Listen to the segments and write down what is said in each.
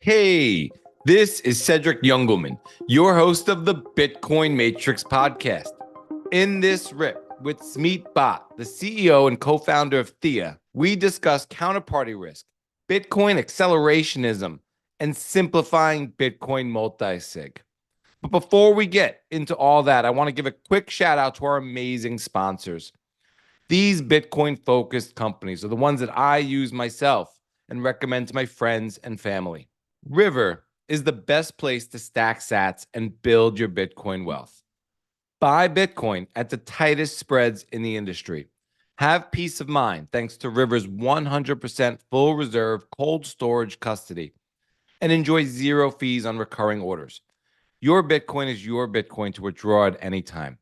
Hey, this is Cedric Youngelman, your host of the Bitcoin Matrix podcast. In this rip with Smeet Bhatt, the CEO and co-founder of Theya, we discuss counterparty risk, Bitcoin accelerationism, and simplifying Bitcoin multisig. But before we get into all that, I want to give a quick shout out to our amazing sponsors. These Bitcoin-focused companies are the ones that I use myself and recommend to my friends and family. River is the best place to stack sats and build your Bitcoin wealth. Buy Bitcoin at the tightest spreads in the industry. Have peace of mind thanks to River's 100% full reserve cold storage custody. And enjoy zero fees on recurring orders. Your Bitcoin is your Bitcoin to withdraw at any time.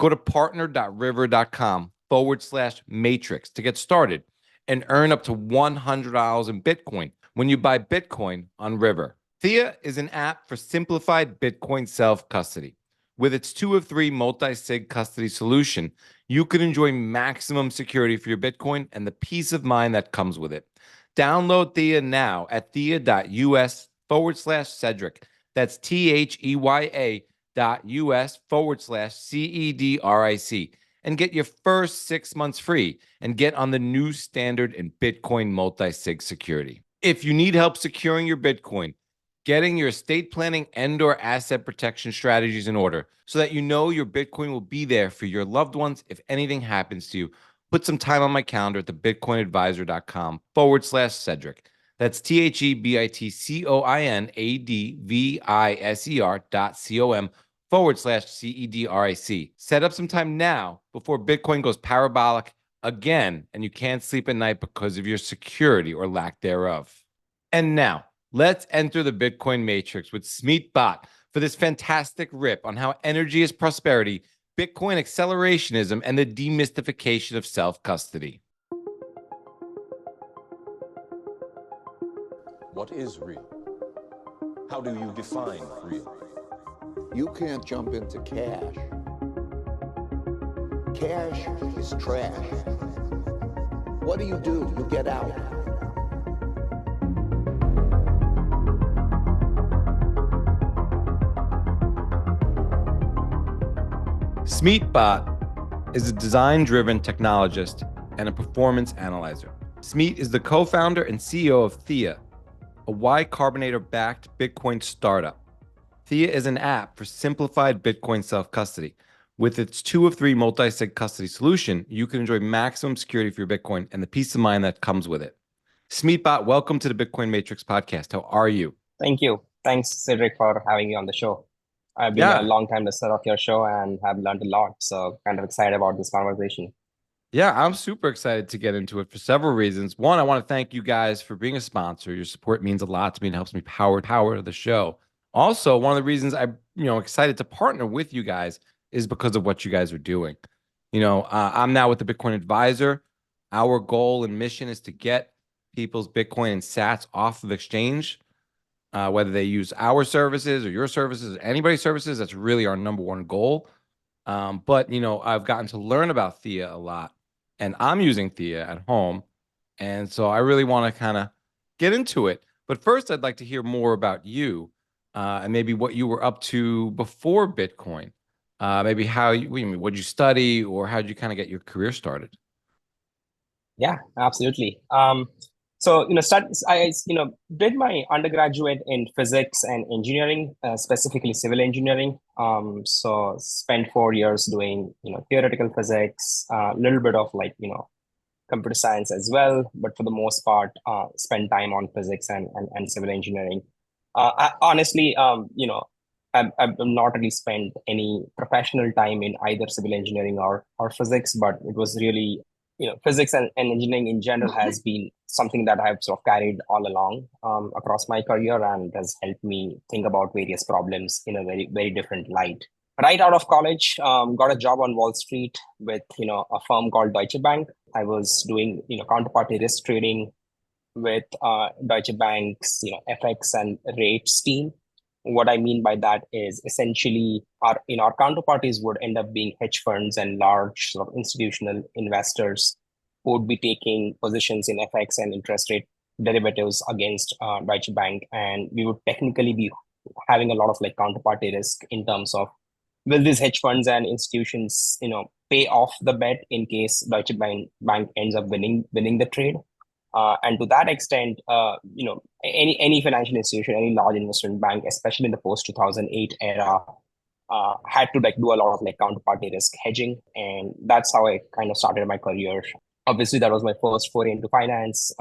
Go to partner.river.com/matrix to get started and earn up to $100 in Bitcoin when you buy Bitcoin on River. Theya is an app for simplified Bitcoin self-custody. With its 2 of 3 multi-sig custody solution, you can enjoy maximum security for your Bitcoin and the peace of mind that comes with it. Download Theya now at theya.us/Cedric. That's THEYA.US/CEDRIC and get your first 6 months free and get on the new standard in Bitcoin multi-sig security. If you need help securing your Bitcoin, getting your estate planning and/or asset protection strategies in order so that you know your Bitcoin will be there for your loved ones if anything happens to you, put some time on my calendar at thebitcoinadvisor.com/Cedric. That's THEBITCOINADVISER.com/CEDRIC. Set up some time now before Bitcoin goes parabolic again and you can't sleep at night because of your security or lack thereof. And now, let's enter the Bitcoin Matrix with Smeet Bhatt for this fantastic rip on how energy is prosperity, Bitcoin accelerationism, and the demystification of self-custody. What is real? How do you define real? You can't jump into cash. Cash is trash. What do? You get out. Smeet Bhatt is a design-driven technologist and a performance analyzer. Smeet is the co-founder and CEO of Theya, a Y Combinator-backed Bitcoin startup. Theya is an app for simplified Bitcoin self-custody. With its 2 of 3 multi-sig custody solution, you can enjoy maximum security for your Bitcoin and the peace of mind that comes with it. Smeet Bhatt, welcome to the Bitcoin Matrix podcast. How are you? Thank you. Thanks, Cedric, for having me on the show. I've been a long time listener of your show and have learned a lot. So kind of excited about this conversation. Yeah, I'm super excited to get into it for several reasons. One, I want to thank you guys for being a sponsor. Your support means a lot to me and helps me power the show. Also, one of the reasons I'm excited to partner with you guys is because of what you guys are doing. I'm now with the Bitcoin Advisor. Our goal and mission is to get people's Bitcoin and sats off of exchange, whether they use our services or your services, or anybody's services. That's really our number one goal. But I've gotten to learn about Theya a lot, and I'm using Theya at home. And so I really want to kind of get into it. But first, I'd like to hear more about you and maybe what you were up to before Bitcoin. Maybe what you study or how did you kind of get your career started? Yeah, absolutely. So, I did my undergraduate in physics and engineering, specifically civil engineering. So spent 4 years doing, theoretical physics, a little bit of computer science as well. But for the most part, spent time on physics and civil engineering. I honestly, I've not really spent any professional time in either civil engineering or physics, but it was really physics and engineering in general has been something that I've sort of carried all along across my career and has helped me think about various problems in a very, very different light. Right out of college, got a job on Wall Street with a firm called Deutsche Bank. I was doing counterparty risk trading with Deutsche Bank's FX and rates team. What I mean by that is essentially our counterparties would end up being hedge funds and large sort of institutional investors who would be taking positions in FX and interest rate derivatives against Deutsche Bank, and we would technically be having a lot of like counterparty risk in terms of will these hedge funds and institutions, pay off the bet in case Bank ends up winning the trade. And to that extent, any financial institution, any large investment bank, especially in the post 2008 era, had to like do a lot of like counterparty risk hedging, and that's how I kind of started my career. Obviously, that was my first foray into finance,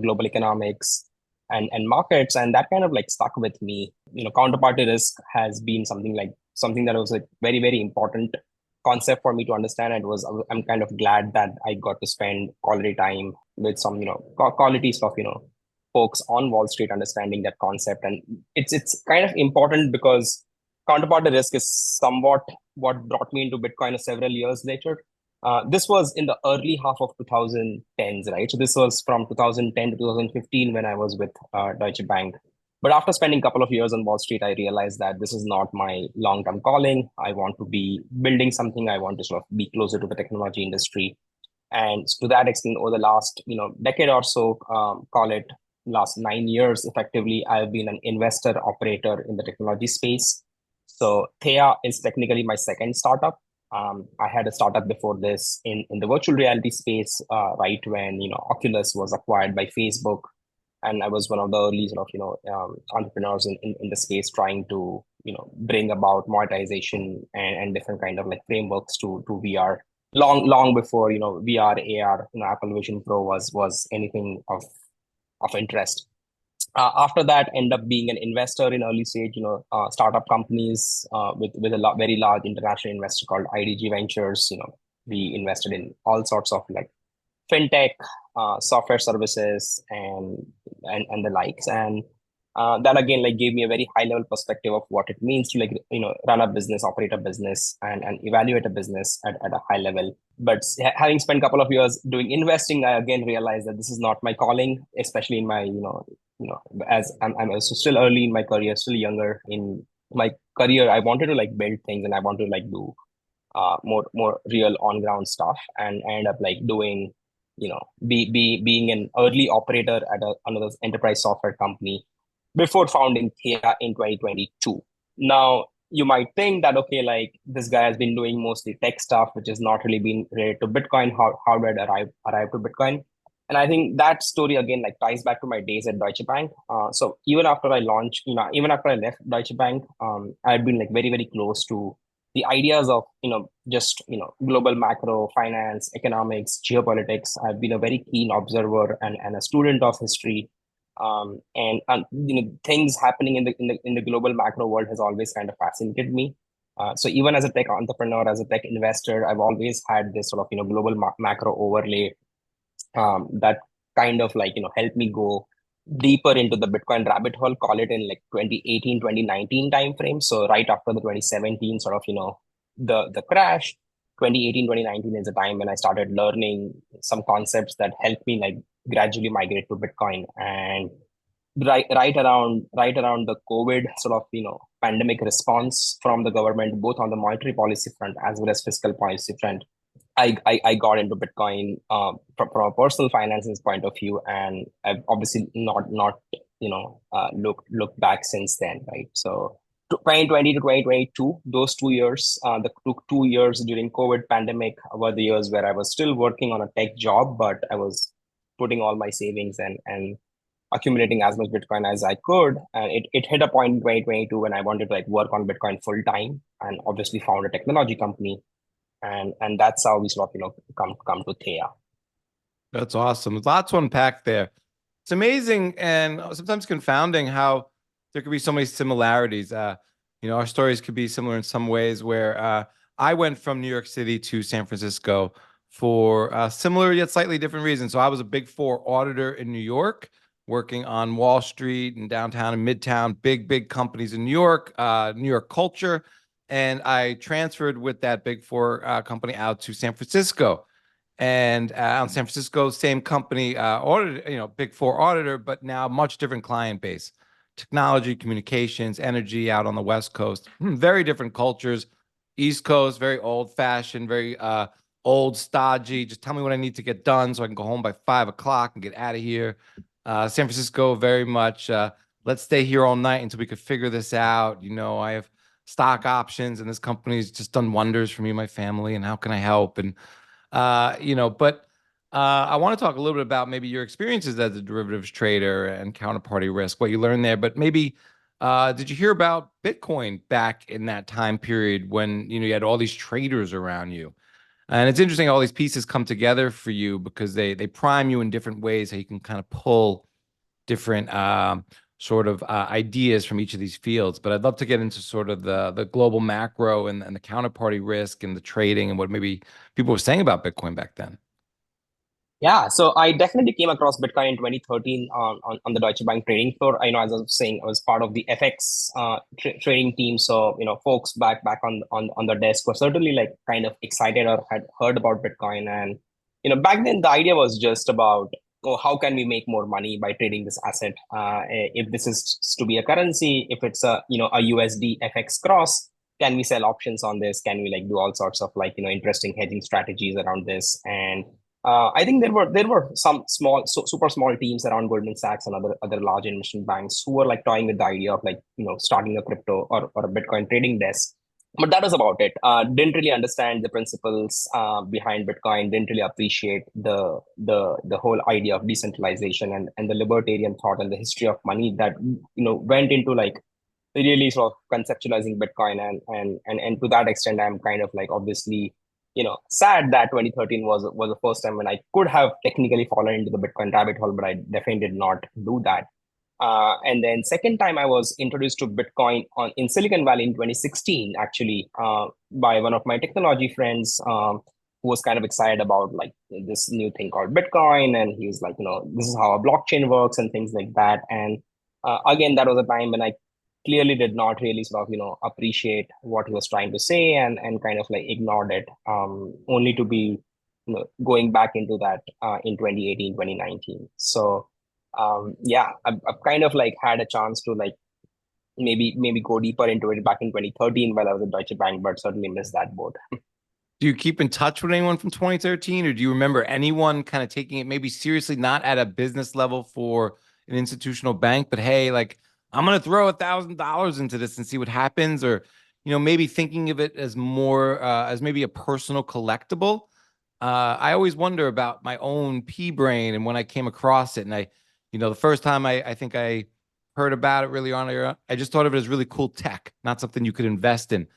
global economics and markets, and that kind of like stuck with me. Counterparty risk has been something that was a very, very important concept for me to understand. I'm kind of glad that I got to spend quality time with some quality stuff, folks on Wall Street understanding that concept. And it's kind of important because counterparty risk is somewhat what brought me into Bitcoin several years later. This was in the early half of 2010s, right? So this was from 2010 to 2015 when I was with Deutsche Bank. But after spending a couple of years on Wall Street, I realized that this is not my long-term calling. I want to be building something. I want to sort of be closer to the technology industry. And to that extent, over the last decade or so, call it last 9 years, effectively, I've been an investor operator in the technology space. So Theya is technically my second startup. I had a startup before this in the virtual reality space, right when Oculus was acquired by Facebook, and I was one of the early sort of entrepreneurs in the space trying to bring about monetization and different kind of like frameworks to VR. Long before VR, AR, Apple Vision Pro was anything of interest. After that, end up being an investor in early stage, startup companies with a very large international investor called IDG Ventures. We invested in all sorts of like fintech, software services, and the likes. And that again like gave me a very high level perspective of what it means to like run a business, operate a business, and evaluate a business at a high level. But having spent a couple of years doing investing, I again realized that this is not my calling, especially in my as I'm also still early in my career, still younger in my career. I wanted to like build things, and I want to like do more real on ground stuff, and end up like doing being an early operator at another enterprise software company before founding Theya in 2022. Now, you might think that, okay, like this guy has been doing mostly tech stuff, which has not really been related to Bitcoin. How did I arrive to Bitcoin? And I think that story again like ties back to my days at Deutsche Bank. So even after I launched, even after I left Deutsche Bank, I've been like very, very close to the ideas of just global macro finance, economics, geopolitics. I've been a very keen observer and a student of history, and things happening in the global macro world has always kind of fascinated me. So even as a tech entrepreneur, as a tech investor, I've always had this sort of global macro overlay that kind of like helped me go deeper into the Bitcoin rabbit hole, call it in like 2018, 2019 timeframe. So right after the 2017 sort of, the crash, 2018, 2019 is the time when I started learning some concepts that helped me like gradually migrate to Bitcoin. And right around the COVID sort of, pandemic response from the government, both on the monetary policy front as well as fiscal policy front, I got into Bitcoin from a personal finances point of view, and I've obviously not looked back since then, right? So 2020 to 2022, those 2 years, the 2 years during COVID pandemic were the years where I was still working on a tech job, but I was putting all my savings and accumulating as much Bitcoin as I could. And it hit a point in 2022 when I wanted to like work on Bitcoin full time, and obviously found a technology company. And that's how we sort of come to Theya. That's awesome. Lots to unpack there. It's amazing and sometimes confounding how there could be so many similarities. Our stories could be similar in some ways. Where I went from New York City to San Francisco for similar yet slightly different reasons. So I was a Big Four auditor in New York, working on Wall Street and downtown and midtown, big companies in New York culture. And I transferred with that Big Four company out to San Francisco. And out in San Francisco, same company, auditor, Big Four auditor, but now much different client base. Technology, communications, energy out on the West Coast. Very different cultures. East Coast, very old-fashioned, very old, stodgy. Just tell me what I need to get done so I can go home by 5 o'clock and get out of here. San Francisco very much. Let's stay here all night until we could figure this out. I have stock options, and this company's just done wonders for me and my family. And how can I help? And but I want to talk a little bit about maybe your experiences as a derivatives trader and counterparty risk, what you learned there. But maybe did you hear about Bitcoin back in that time period when you had all these traders around you? And it's interesting, all these pieces come together for you because they prime you in different ways, how you can kind of pull different sort of ideas from each of these fields. But I'd love to get into sort of the global macro and the counterparty risk and the trading and what maybe people were saying about Bitcoin back then. Yeah, so I definitely came across Bitcoin in 2013 on the Deutsche Bank trading floor. As I was saying, I was part of the FX trading team. So, folks back on the desk were certainly like kind of excited or had heard about Bitcoin. And, back then the idea was just about, oh, how can we make more money by trading this asset? If this is to be a currency, if it's a USD FX cross, can we sell options on this? Can we like do all sorts of like, interesting hedging strategies around this? And I think there were some super small teams around Goldman Sachs and other large investment banks who were like toying with the idea of like starting a crypto or a Bitcoin trading desk. But that was about it. Didn't really understand the principles behind Bitcoin. Didn't really appreciate the whole idea of decentralization and the libertarian thought and the history of money that went into like really sort of conceptualizing Bitcoin and to that extent, I'm kind of like obviously sad that 2013 was the first time when I could have technically fallen into the Bitcoin rabbit hole, but I definitely did not do that. And then second time I was introduced to Bitcoin in Silicon Valley in 2016, actually, by one of my technology friends who was kind of excited about like this new thing called Bitcoin. And he was like, this is how a blockchain works and things like that. And again, that was a time when I clearly did not really sort of appreciate what he was trying to say and kind of like ignored it, only to be going back into that in 2018 2019. So yeah, I've kind of like had a chance to like maybe go deeper into it back in 2013 while I was at Deutsche Bank, but certainly missed that boat. Do you keep in touch with anyone from 2013, or do you remember anyone kind of taking it maybe seriously, not at a business level for an institutional bank, but hey, like I'm going to throw $1,000 into this and see what happens, or maybe thinking of it as more as maybe a personal collectible? I always wonder about my own pea brain and when I came across it, and the first time I think I heard about it really on, I just thought of it as really cool tech, not something you could invest in.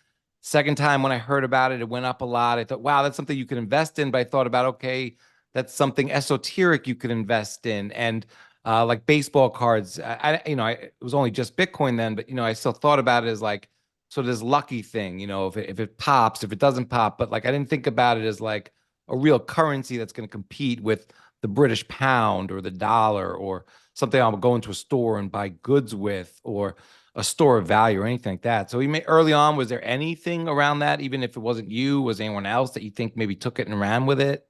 Second time when I heard about it, it went up a lot. I thought, wow, that's something you could invest in. But I thought about, okay, that's something esoteric you could invest in. And like baseball cards, it was only just Bitcoin then, but I still thought about it as like sort of this lucky thing, if it pops, if it doesn't pop. But like I didn't think about it as like a real currency that's going to compete with the British pound or the dollar or something I'll go into a store and buy goods with, or a store of value or anything like that. So early on, was there anything around that, even if it wasn't you, was anyone else that you think maybe took it and ran with it?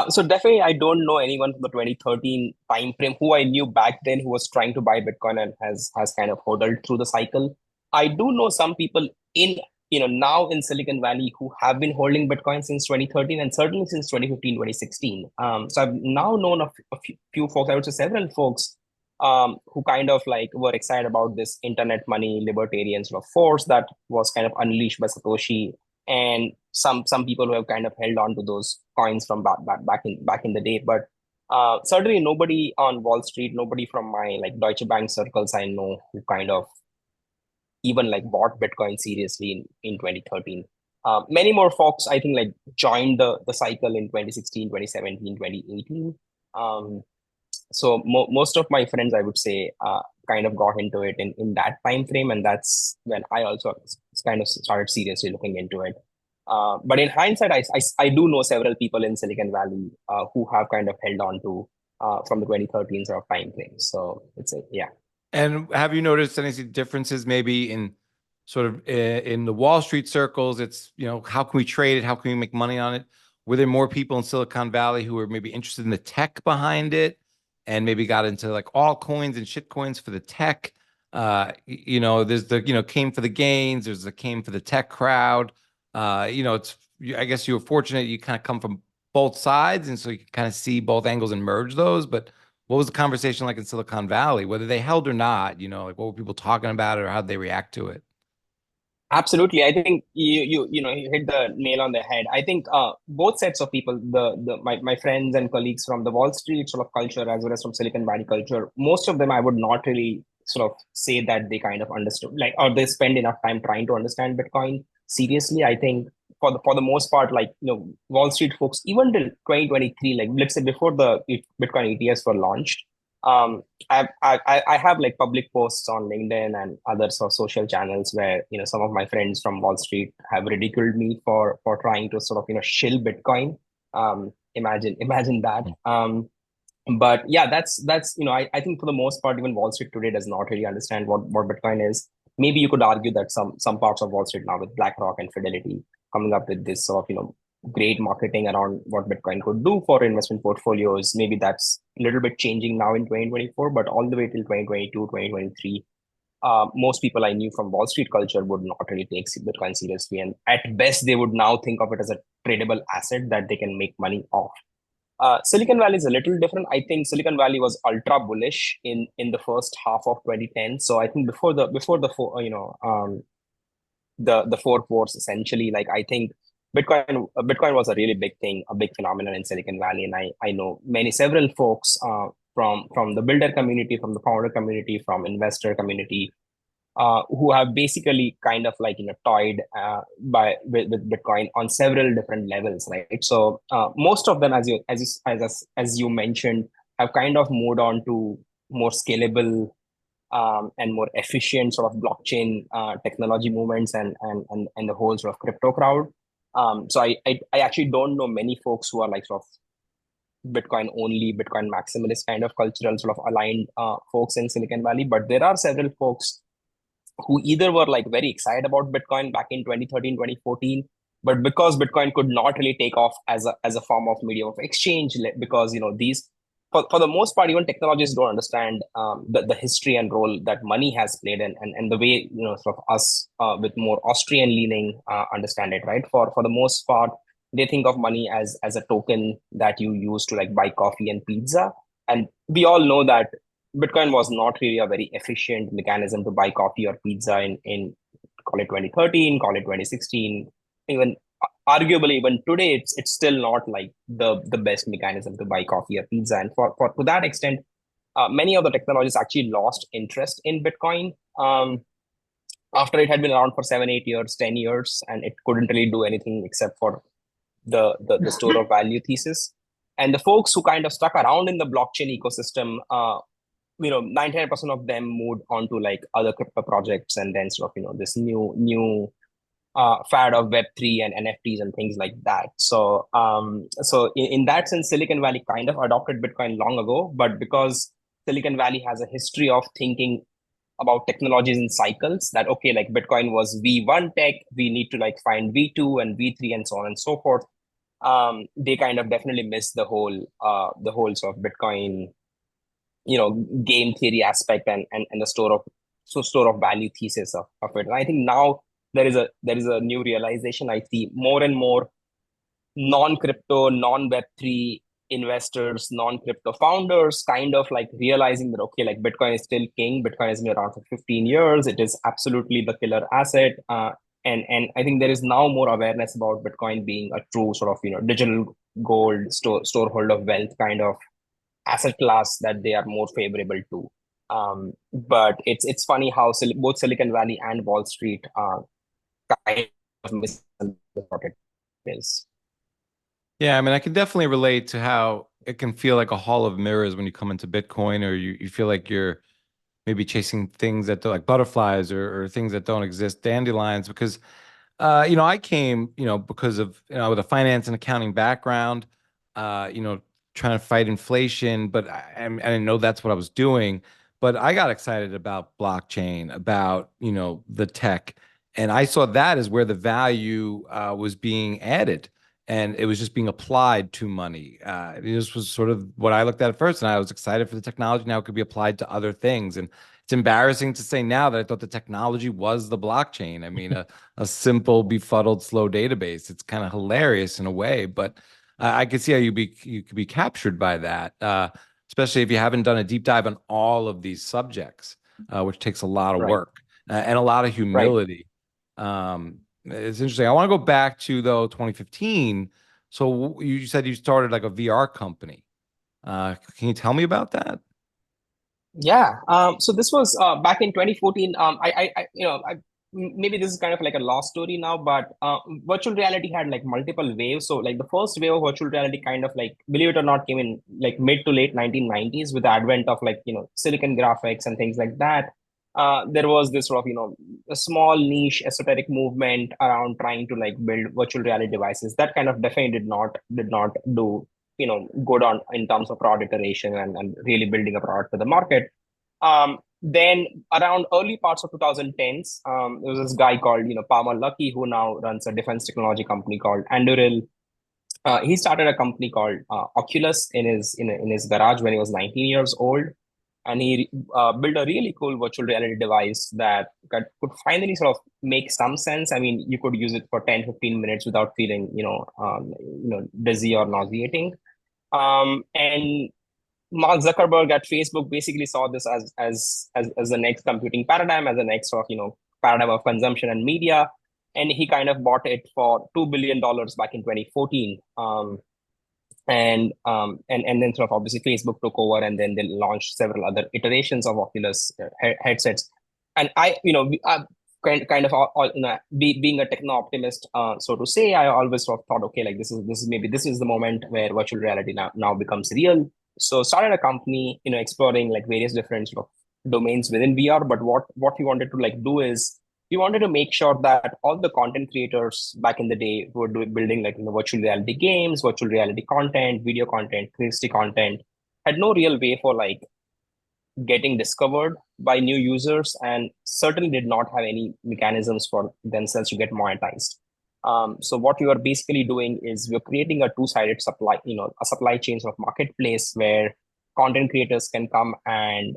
So definitely, I don't know anyone from the 2013 time frame who I knew back then who was trying to buy Bitcoin and has kind of hodled through the cycle. I do know some people in now in Silicon Valley who have been holding Bitcoin since 2013 and certainly since 2015, 2016. So I've now known a few folks, I would say several folks, who kind of like were excited about this internet money libertarian sort of force that was kind of unleashed by Satoshi, and some people who have kind of held on to those coins from back in the day. But certainly nobody on Wall Street, nobody from my like Deutsche Bank circles I know who kind of even like bought Bitcoin seriously in 2013. Many more folks, I think, like joined the cycle in 2016, 2017, 2018. So most of my friends, I would say, kind of got into it in that time frame, and that's when I also kind of started seriously looking into it. But in hindsight, I do know several people in Silicon Valley who have kind of held on to from the 2013 sort of time frame. So yeah. And have you noticed any differences maybe in sort of in the Wall Street circles? It's, how can we trade it? How can we make money on it? Were there more people in Silicon Valley who were maybe interested in the tech behind it and maybe got into like altcoins and shit coins for the tech? There's the, came for the gains. There's the came for the tech crowd. I guess you were fortunate. You kind of come from both sides. And so you can kind of see both angles and merge those. But What was the conversation like in Silicon Valley, whether they held or not? Like what were people talking about, or how did they react to it? Absolutely. I think you hit the nail on the head. I think both sets of people, my friends and colleagues from the Wall Street sort of culture as well as from Silicon Valley culture, most of them I would not really sort of say that they kind of understood, like, or they spend enough time trying to understand Bitcoin seriously. I think for the most part, like, Wall Street folks, even till 2023, like let's say before the Bitcoin ETFs were launched, um, I have like public posts on LinkedIn and other sort of social channels where some of my friends from Wall Street have ridiculed me for trying to sort of shill Bitcoin. Imagine that. But yeah, that's I think for the most part, even Wall Street today does not really understand what Bitcoin is. Maybe you could argue that some parts of Wall Street now, with BlackRock and Fidelity coming up with this sort of great marketing around what Bitcoin could do for investment portfolios, maybe that's a little bit changing now in 2024, but all the way till 2022, 2023, most people I knew from Wall Street culture would not really take Bitcoin seriously. And at best, they would now think of it as a tradable asset that they can make money off. Silicon Valley is a little different. I think Silicon Valley was ultra bullish in the first half of 2010. So I think before the four wars, essentially, like, I think Bitcoin was a really big thing, a big phenomenon in Silicon Valley, and I know several folks from the builder community, from the founder community, from investor community, who have basically kind of like toyed with Bitcoin on several different levels, right? So most of them, as you mentioned, have kind of moved on to more scalable and more efficient sort of blockchain technology movements and the whole sort of crypto crowd. So I actually don't know many folks who are like sort of Bitcoin only, Bitcoin maximalist kind of cultural sort of aligned folks in Silicon Valley, but there are several folks who either were like very excited about Bitcoin back in 2013, 2014, but because Bitcoin could not really take off as a form of medium of exchange, because these for the most part, even technologists don't understand the history and role that money has played, and the way sort of us with more Austrian leaning understand it, right? For the most part, they think of money as a token that you use to like buy coffee and pizza, and we all know that Bitcoin was not really a very efficient mechanism to buy coffee or pizza in call it 2013, call it 2016, even arguably even today it's still not like the best mechanism to buy coffee or pizza. And for to that extent, many of the technologies actually lost interest in Bitcoin after it had been around for 7 8 years, 10 years, and it couldn't really do anything except for the store of value thesis. And the folks who kind of stuck around in the blockchain ecosystem, 99% of them moved on to like other crypto projects, and then sort of this new fad of Web3 and NFTs and things like that. So in that sense, Silicon Valley kind of adopted Bitcoin long ago, but because Silicon Valley has a history of thinking about technologies in cycles, that okay, like Bitcoin was V1 tech, we need to like find V2 and V3 and so on and so forth. They kind of definitely missed the whole sort of Bitcoin game theory aspect and the store of value thesis of it. And I think now there is a new realization. I see more and more non-crypto, non-Web3 investors, non-crypto founders kind of like realizing that okay, like Bitcoin is still king. Bitcoin has been around for 15 years. It is absolutely the killer asset. And I think there is now more awareness about Bitcoin being a true sort of digital gold storehold of wealth kind of asset class that they are more favorable to. But it's funny how both Silicon Valley and Wall Street kind of misunderstood what it is. Yeah, I mean, I can definitely relate to how it can feel like a hall of mirrors when you come into Bitcoin, or you feel like you're maybe chasing things that are like butterflies or things that don't exist, dandelions, because I came, because of, with a finance and accounting background, trying to fight inflation, but I didn't know that's what I was doing. But I got excited about blockchain, about, the tech, and I saw that as where the value was being added, and it was just being applied to money. This was sort of what I looked at first, and I was excited for the technology. Now it could be applied to other things, and it's embarrassing to say now that I thought the technology was the blockchain. I mean, a simple, befuddled, slow database. It's kind of hilarious in a way, but I could see how you could be captured by that. especially if you haven't done a deep dive on all of these subjects, which takes a lot of work and a lot of humility. It's interesting. I want to go back to, though, 2015. So you said you started like a VR company. Can you tell me about that? Yeah. So this was back in 2014. Maybe this is kind of like a lost story now, but virtual reality had like multiple waves. So like the first wave of virtual reality kind of like, believe it or not, came in like mid to late 1990s with the advent of like, silicon graphics and things like that. There was this sort of, a small niche esoteric movement around trying to like build virtual reality devices that kind of definitely did not do good on in terms of product iteration and really building a product for the market. Then around early parts of 2010s, there was this guy called Palmer Luckey who now runs a defense technology company called Anduril. He started a company called Oculus in his garage when he was 19 years old, and he built a really cool virtual reality device that could finally sort of make some sense. I mean, you could use it for 10-15 minutes without feeling dizzy or nauseating. And Mark Zuckerberg at Facebook basically saw this as the next computing paradigm, as the next sort of paradigm of consumption and media, and he kind of bought it for $2 billion back in 2014. And then sort of obviously Facebook took over, and then they launched several other iterations of Oculus headsets. And kind of being a techno optimist, so to say, I always sort of thought, okay, like this is the moment where virtual reality now becomes real. So started a company, exploring like various different sort of domains within VR. But what we wanted to like do is we wanted to make sure that all the content creators back in the day who were building like virtual reality games, virtual reality content, video content, 360 content, had no real way for like getting discovered by new users, and certainly did not have any mechanisms for themselves to get monetized. So what we were basically doing is we're creating a two-sided supply, a supply chain of marketplace where content creators can come and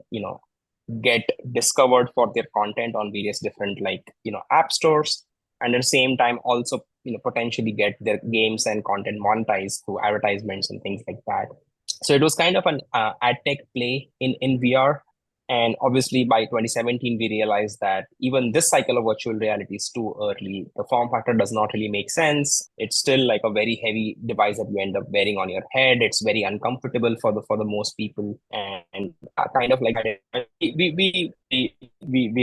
get discovered for their content on various different like app stores, and at the same time also potentially get their games and content monetized through advertisements and things like that. So it was kind of an ad tech play in VR. And obviously by 2017, we realized that even this cycle of virtual reality is too early. The form factor does not really make sense. It's still like a very heavy device that you end up wearing on your head. It's very uncomfortable for the most people. And kind of like we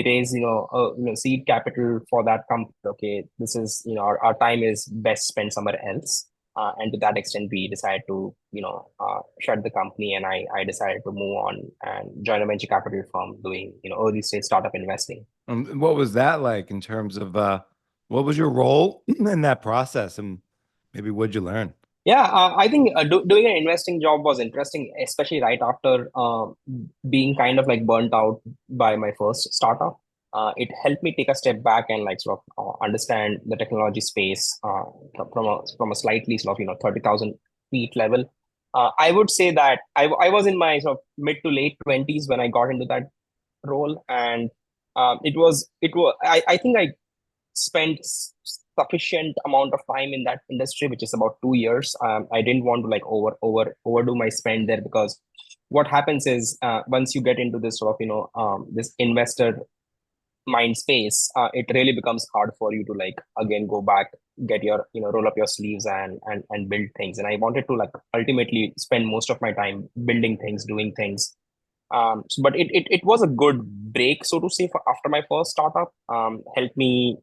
raise seed capital for that company. Okay, this is our time is best spent somewhere else. And to that extent, we decided to, shut the company, and I decided to move on and join a venture capital firm doing, early stage startup investing. What was that like in terms of what was your role in that process, and maybe what'd you learn? Yeah, I think doing an investing job was interesting, especially right after being kind of like burnt out by my first startup. It helped me take a step back and like sort of understand the technology space from a slightly sort of 30,000 feet level. I would say that I was in my sort of mid to late 20s when I got into that role, and I think I spent sufficient amount of time in that industry, which is about 2 years. I didn't want to like overdo my spend there, because what happens is once you get into this sort of this investor mind space, it really becomes hard for you to like again go back, get your roll up your sleeves and build things. And I wanted to like ultimately spend most of my time building things, doing things. But it was a good break, so to say, for after my first startup. Helped me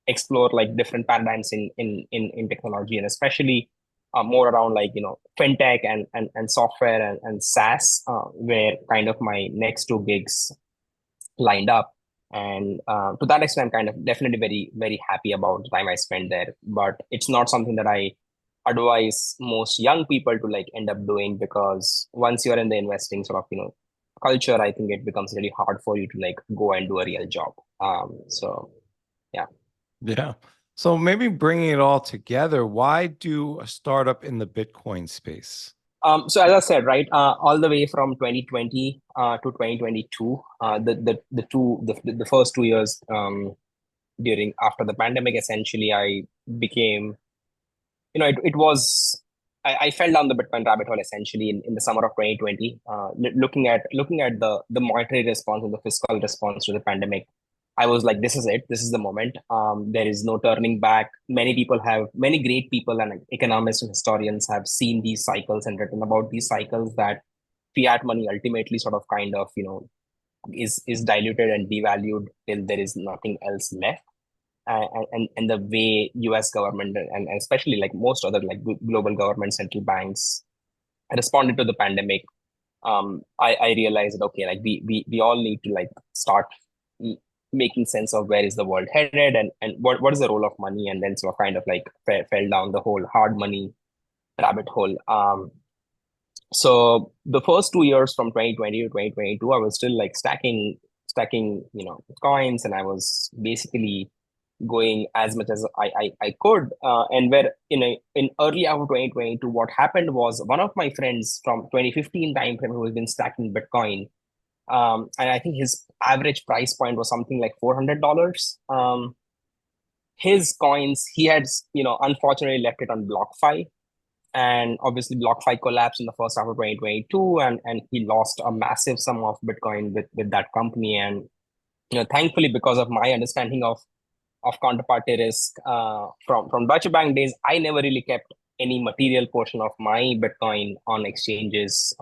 explore like different paradigms in technology, and especially more around like fintech and software and SaaS, where kind of my next two gigs lined up. And to that extent, I'm kind of definitely very, very happy about the time I spent there. But it's not something that I advise most young people to like end up doing, because once you're in the investing sort of culture, I think it becomes really hard for you to like go and do a real job. So yeah. Yeah. So maybe bringing it all together, why do a startup in the Bitcoin space? So as I said, right, all the way from 2020 to 2022, the first 2 years during after the pandemic, essentially, I became, it was I fell down the Bitcoin rabbit hole essentially in the summer of 2020, looking at the monetary response and the fiscal response to the pandemic. I was like, this is it. This is the moment. There is no turning back. Many great people and economists and historians have seen these cycles and written about these cycles, that fiat money ultimately sort of kind of, is diluted and devalued till there is nothing else left. And the way US government and especially like most other like global government central banks responded to the pandemic, I realized that okay, like we all need to like start making sense of where is the world headed, and what is the role of money, and then sort of kind of like fell down the whole hard money rabbit hole. So the first 2 years from 2020 to 2022, I was still like stacking coins, and I was basically going as much as I could. And where in early half of 2022, what happened was one of my friends from 2015 timeframe who has been stacking Bitcoin, and I think his average price point was something like $400. His coins, he had unfortunately left it on BlockFi, and obviously BlockFi collapsed in the first half of 2022, and he lost a massive sum of Bitcoin with that company. And thankfully, because of my understanding of counterparty risk from Deutsche Bank days, I never really kept any material portion of my Bitcoin on exchanges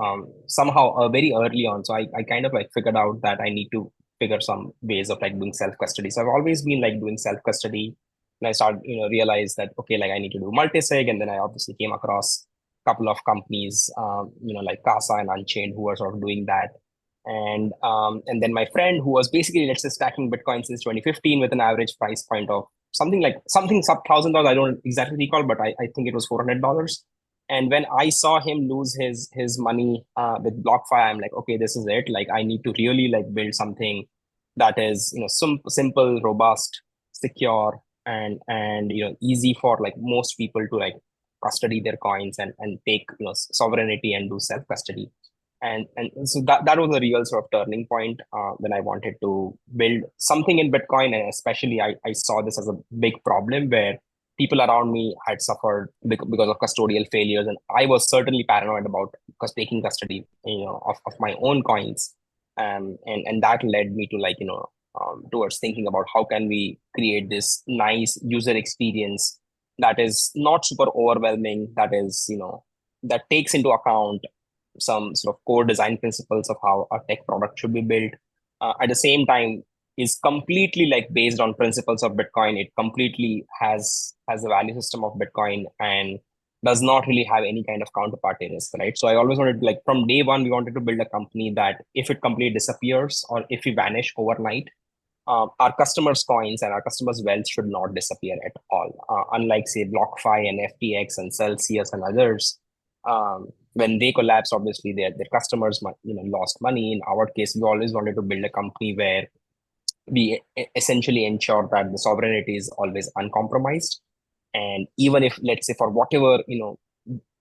somehow very early on. So I kind of like figured out that I need to figure some ways of like doing self-custody. So I've always been like doing self-custody. And I started, realize that, okay, like I need to do multisig. And then I obviously came across a couple of companies, like Casa and Unchained, who are sort of doing that. And then my friend, who was basically, let's say, stacking Bitcoin since 2015 with an average price point of something sub $1,000. I don't exactly recall, but I think it was $400. And when I saw him lose his money with BlockFi, I'm like, okay, this is it. Like I need to really like build something that is simple, robust, secure, and easy for like most people to like custody their coins and take sovereignty and do self custody. And so that was a real sort of turning point when I wanted to build something in Bitcoin. And especially I saw this as a big problem where people around me had suffered because of custodial failures. And I was certainly paranoid about taking custody of my own coins. And that led me to like, towards thinking about how can we create this nice user experience that is not super overwhelming, that is, that takes into account some sort of core design principles of how a tech product should be built. At the same time, is completely like based on principles of Bitcoin. It completely has the value system of Bitcoin and does not really have any kind of counterparty risk, right? So I always wanted to, like from day one, we wanted to build a company that if it completely disappears or if we vanish overnight, our customers' coins and our customers' wealth should not disappear at all. Unlike say BlockFi and FTX and Celsius and others, when they collapse, obviously their customers lost money. In our case, we always wanted to build a company where we essentially ensure that the sovereignty is always uncompromised. And even if, let's say, for whatever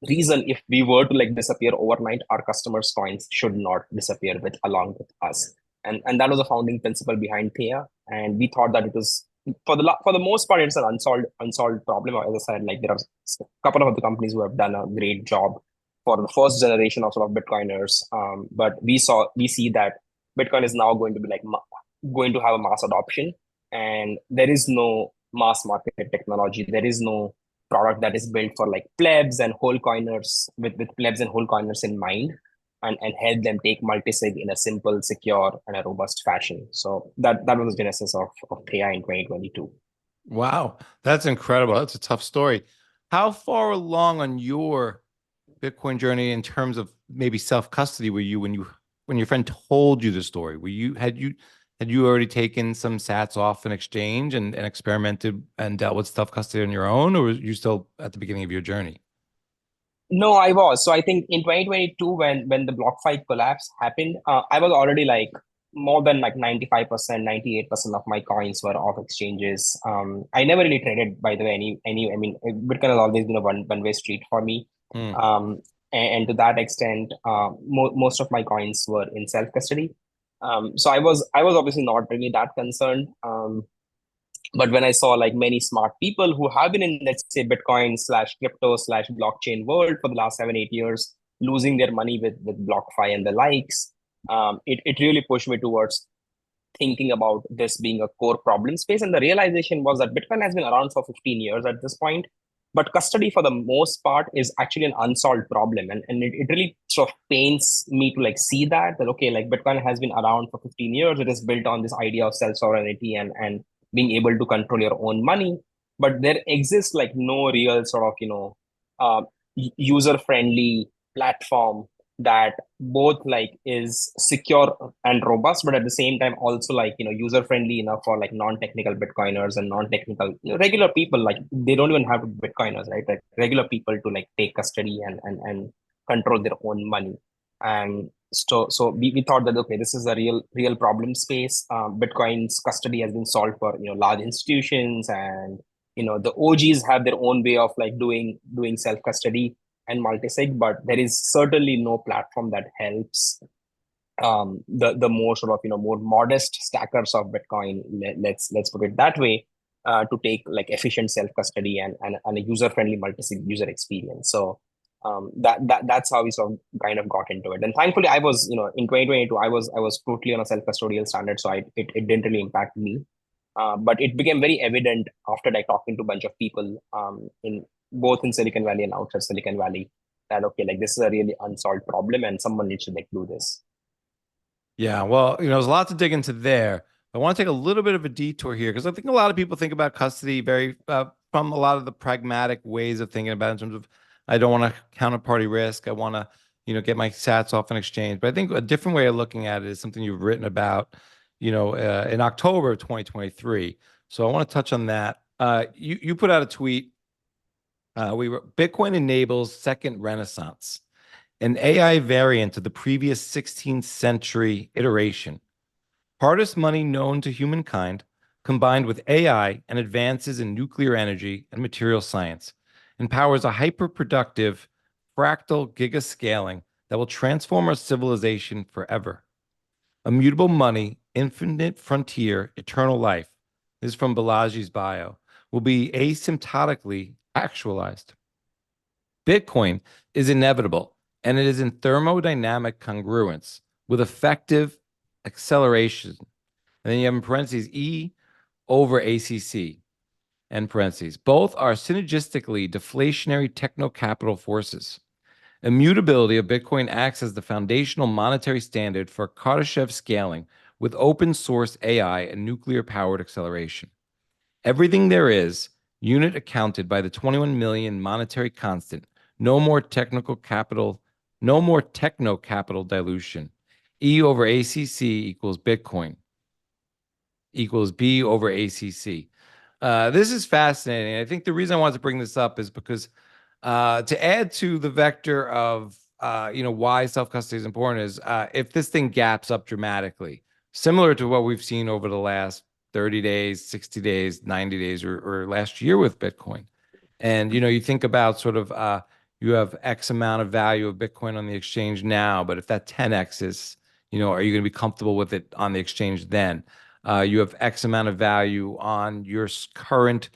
reason, if we were to like disappear overnight, our customers' coins should not disappear along with us. And that was a founding principle behind Theya. And we thought that it was for the most part, it's an unsolved problem. As I said, like there are a couple of other companies who have done a great job for the first generation of sort of Bitcoiners. But we see that Bitcoin is now going to be like going to have a mass adoption, and there is no mass market technology. There is no product that is built for like plebs and whole coiners with plebs and whole coiners in mind, and help them take multisig in a simple, secure, and a robust fashion. So that was the genesis of Theya in 2022. Wow, that's incredible. That's a tough story. How far along on your Bitcoin journey in terms of maybe self-custody were you when your friend told you the story? Had you already taken some sats off in exchange and experimented and dealt with self-custody on your own, or were you still at the beginning of your journey? No, I was. So I think in 2022, when the BlockFi collapse happened, I was already like more than like 95%, 98% of my coins were off exchanges. I never really traded, by the way, I mean, Bitcoin has always been a one-way street for me. And to that extent, most of my coins were in self-custody. So I was obviously not really that concerned. But when I saw like many smart people who have been in, let's say, Bitcoin slash crypto slash blockchain world for the last 7, 8 years, losing their money with BlockFi and the likes, it really pushed me towards thinking about this being a core problem space. And the realization was that Bitcoin has been around for 15 years at this point, but custody for the most part is actually an unsolved problem. And it really sort of pains me to like see that okay, like Bitcoin has been around for 15 years. It is built on this idea of self-sovereignty and being able to control your own money. But there exists like no real sort of, user-friendly platform that both like is secure and robust, but at the same time also like user friendly enough for like non-technical Bitcoiners and non-technical regular people. Like they don't even have to be Bitcoiners, right? Like regular people to like take custody and control their own money. And so we thought that okay, this is a real problem space. Bitcoin's custody has been solved for large institutions, and the OGs have their own way of like doing self custody and multisig, but there is certainly no platform that helps the more sort of more modest stackers of Bitcoin. Let's put it that way, to take like efficient self custody and a user friendly multisig user experience. So that's how we sort of kind of got into it. And thankfully, I was in 2022 I was totally on a self custodial standard, so it didn't really impact me. But it became very evident after like talking to a bunch of people in both in Silicon Valley and outside Silicon Valley that okay, like this is a really unsolved problem and someone needs to like do this. Yeah, well, there's a lot to dig into there. I want to take a little bit of a detour here because I think a lot of people think about custody very from a lot of the pragmatic ways of thinking about it in terms of I don't want to counterparty risk. I want to, get my sats off an exchange. But I think a different way of looking at it is something you've written about, in October of 2023. So I want to touch on that. You put out a tweet. We were Bitcoin enables second renaissance, an AI variant of the previous 16th century iteration. Hardest money known to humankind, combined with AI and advances in nuclear energy and material science, empowers a hyper-productive fractal gigascaling that will transform our civilization forever. Immutable money, infinite frontier, eternal life. This is from Balaji's bio. Will be asymptotically actualized. Bitcoin is inevitable, and it is in thermodynamic congruence with effective acceleration. And then you have in parentheses E over ACC and parentheses. Both are synergistically deflationary techno-capital forces. Immutability of Bitcoin acts as the foundational monetary standard for Kardashev scaling with open source AI and nuclear powered acceleration. Everything there is, unit accounted by the 21 million monetary constant, no more techno capital dilution. E over ACC equals Bitcoin equals B over ACC. This is fascinating. I think the reason I wanted to bring this up is because to add to the vector of why self-custody is important is if this thing gaps up dramatically, similar to what we've seen over the last 30 days, 60 days, 90 days, or last year with Bitcoin. And, you think about sort of you have X amount of value of Bitcoin on the exchange now, but if that 10X is, are you going to be comfortable with it on the exchange then? You have X amount of value on your current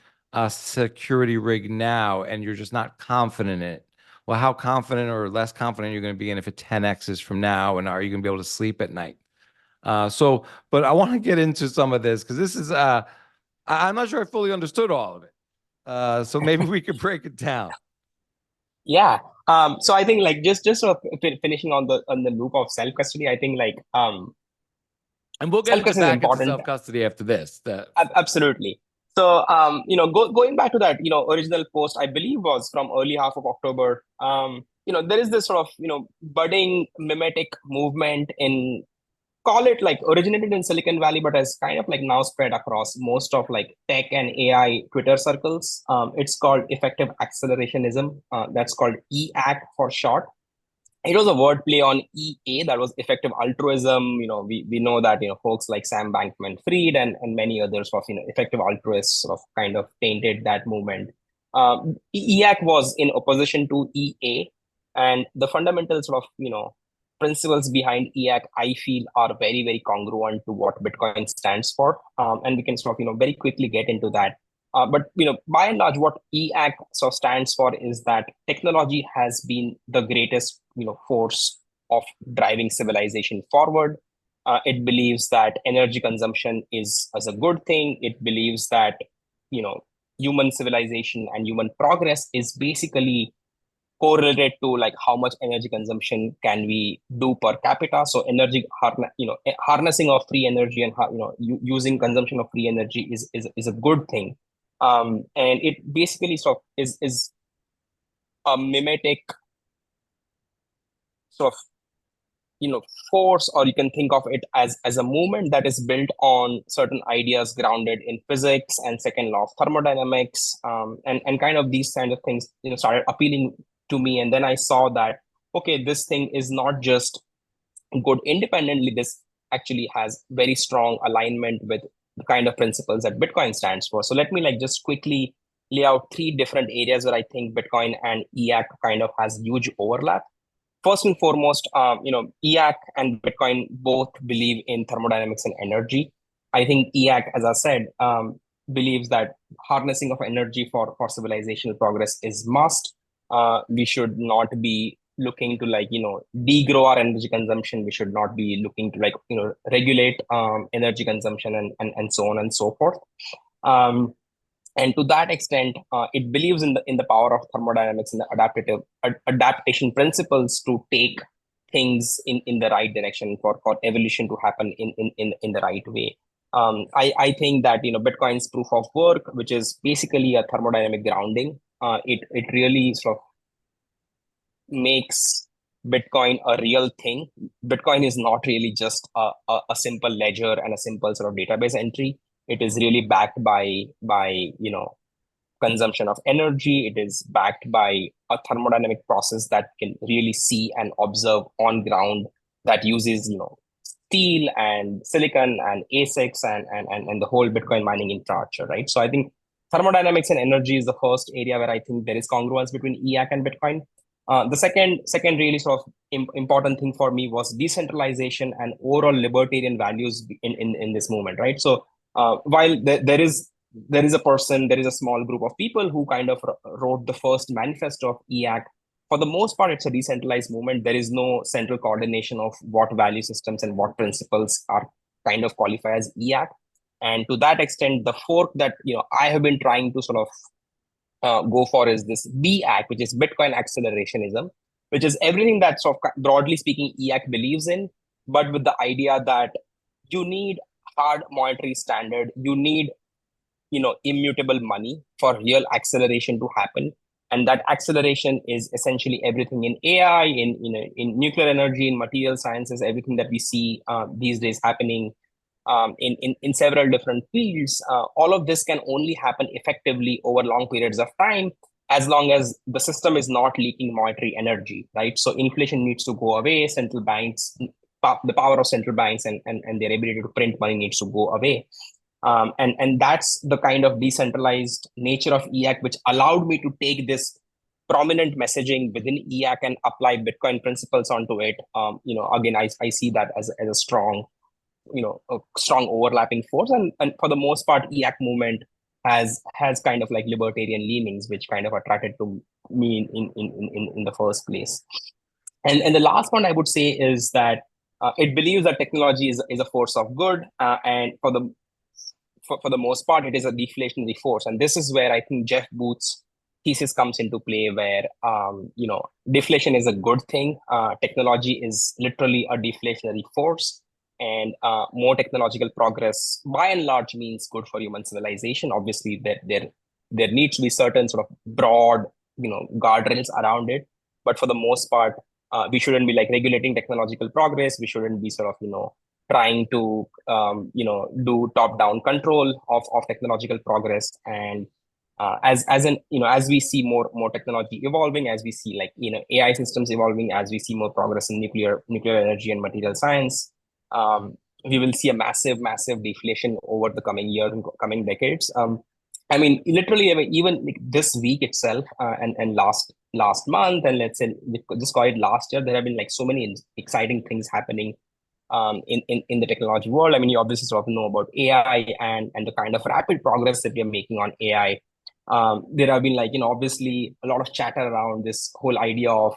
security rig now, and you're just not confident in it. Well, how confident or less confident you're going to be in if it 10X's from now, and are you going to be able to sleep at night? But I want to get into some of this because this is, I'm not sure I fully understood all of it. So maybe we could break it down. Yeah. So I think like just sort of finishing on the loop of self custody, I think like and we'll get into back into self custody after this. Absolutely. So going back to that original post, I believe was from early half of October. There is this sort of budding mimetic movement in, call it like originated in Silicon Valley, but has kind of like now spread across most of like tech and AI Twitter circles. It's called effective accelerationism. That's called EAC for short. It was a wordplay on EA, that was effective altruism. We know that folks like Sam Bankman-Fried and many others of effective altruists sort of kind of tainted that movement. EAC was in opposition to EA, and the fundamental sort of principles behind EAC, I feel, are very, very congruent to what Bitcoin stands for. And we can sort of, very quickly get into that. But, by and large, what EAC stands for is that technology has been the greatest, force of driving civilization forward. It believes that energy consumption is a good thing. It believes that, human civilization and human progress is basically correlated to like how much energy consumption can we do per capita. So harnessing of free energy and using consumption of free energy is a good thing. And it basically sort of is a mimetic sort of force, or you can think of it as a movement that is built on certain ideas grounded in physics and second law of thermodynamics, and kind of these kind of things started appealing to me. And then I saw that, okay, this thing is not just good independently, this actually has very strong alignment with the kind of principles that Bitcoin stands for. So let me just quickly lay out three different areas where I think Bitcoin and EAC kind of has huge overlap. First and foremost, EAC and Bitcoin both believe in thermodynamics and energy. I think EAC, as I said, believes that harnessing of energy for civilizational progress is must. We should not be looking to degrow our energy consumption. We should not be looking to regulate energy consumption and so on and so forth. And to that extent, it believes in the power of thermodynamics and the adaptation principles to take things in the right direction for evolution to happen in the right way. I think that Bitcoin's proof of work, which is basically a thermodynamic grounding, it really sort of makes Bitcoin a real thing. Bitcoin is not really just a simple ledger and a simple sort of database entry. It is really backed by consumption of energy. It is backed by a thermodynamic process that can really see and observe on ground, that uses steel and silicon and ASICs and the whole Bitcoin mining infrastructure, right? So I think thermodynamics and energy is the first area where I think there is congruence between EAC and Bitcoin. The second really sort of important thing for me was decentralization and overall libertarian values in this movement, right? So while there is a small group of people who kind of wrote the first manifesto of EAC, for the most part, it's a decentralized movement. There is no central coordination of what value systems and what principles are kind of qualify as EAC. And to that extent, the fork that I have been trying to sort of go for is this BAC, which is Bitcoin accelerationism, which is everything that sort of broadly speaking EAC believes in, but with the idea that you need hard monetary standard, you need immutable money for real acceleration to happen. And that acceleration is essentially everything in AI, in nuclear energy, in material sciences, everything that we see these days happening in several different fields. All of this can only happen effectively over long periods of time, as long as the system is not leaking monetary energy, right? So inflation needs to go away. Central banks, the power of central banks and their ability to print money needs to go away. And that's the kind of decentralized nature of EAC, which allowed me to take this prominent messaging within EAC and apply Bitcoin principles onto it. Again, I see that as a strong, a strong overlapping force. And for the most part, EAC movement has kind of like libertarian leanings, which kind of attracted to me in the first place. And the last one I would say is that it believes that technology is a force of good, and for the most part, it is a deflationary force. And this is where I think Jeff Booth's thesis comes into play, where deflation is a good thing. Technology is literally a deflationary force, and more technological progress, by and large, means good for human civilization. Obviously, there needs to be certain sort of broad guardrails around it, but for the most part, we shouldn't be regulating technological progress. We shouldn't be sort of trying to do top-down control of technological progress. And as we see more technology evolving, as we see AI systems evolving, as we see more progress in nuclear energy and material science, we will see a massive deflation over the coming years and coming decades. I mean, literally, I mean, even like this week itself, and last month, and let's say just call it last year, there have been like so many exciting things happening in the technology world. I mean, you obviously sort of know about AI and the kind of rapid progress that we are making on AI. There have been like, obviously a lot of chatter around this whole idea of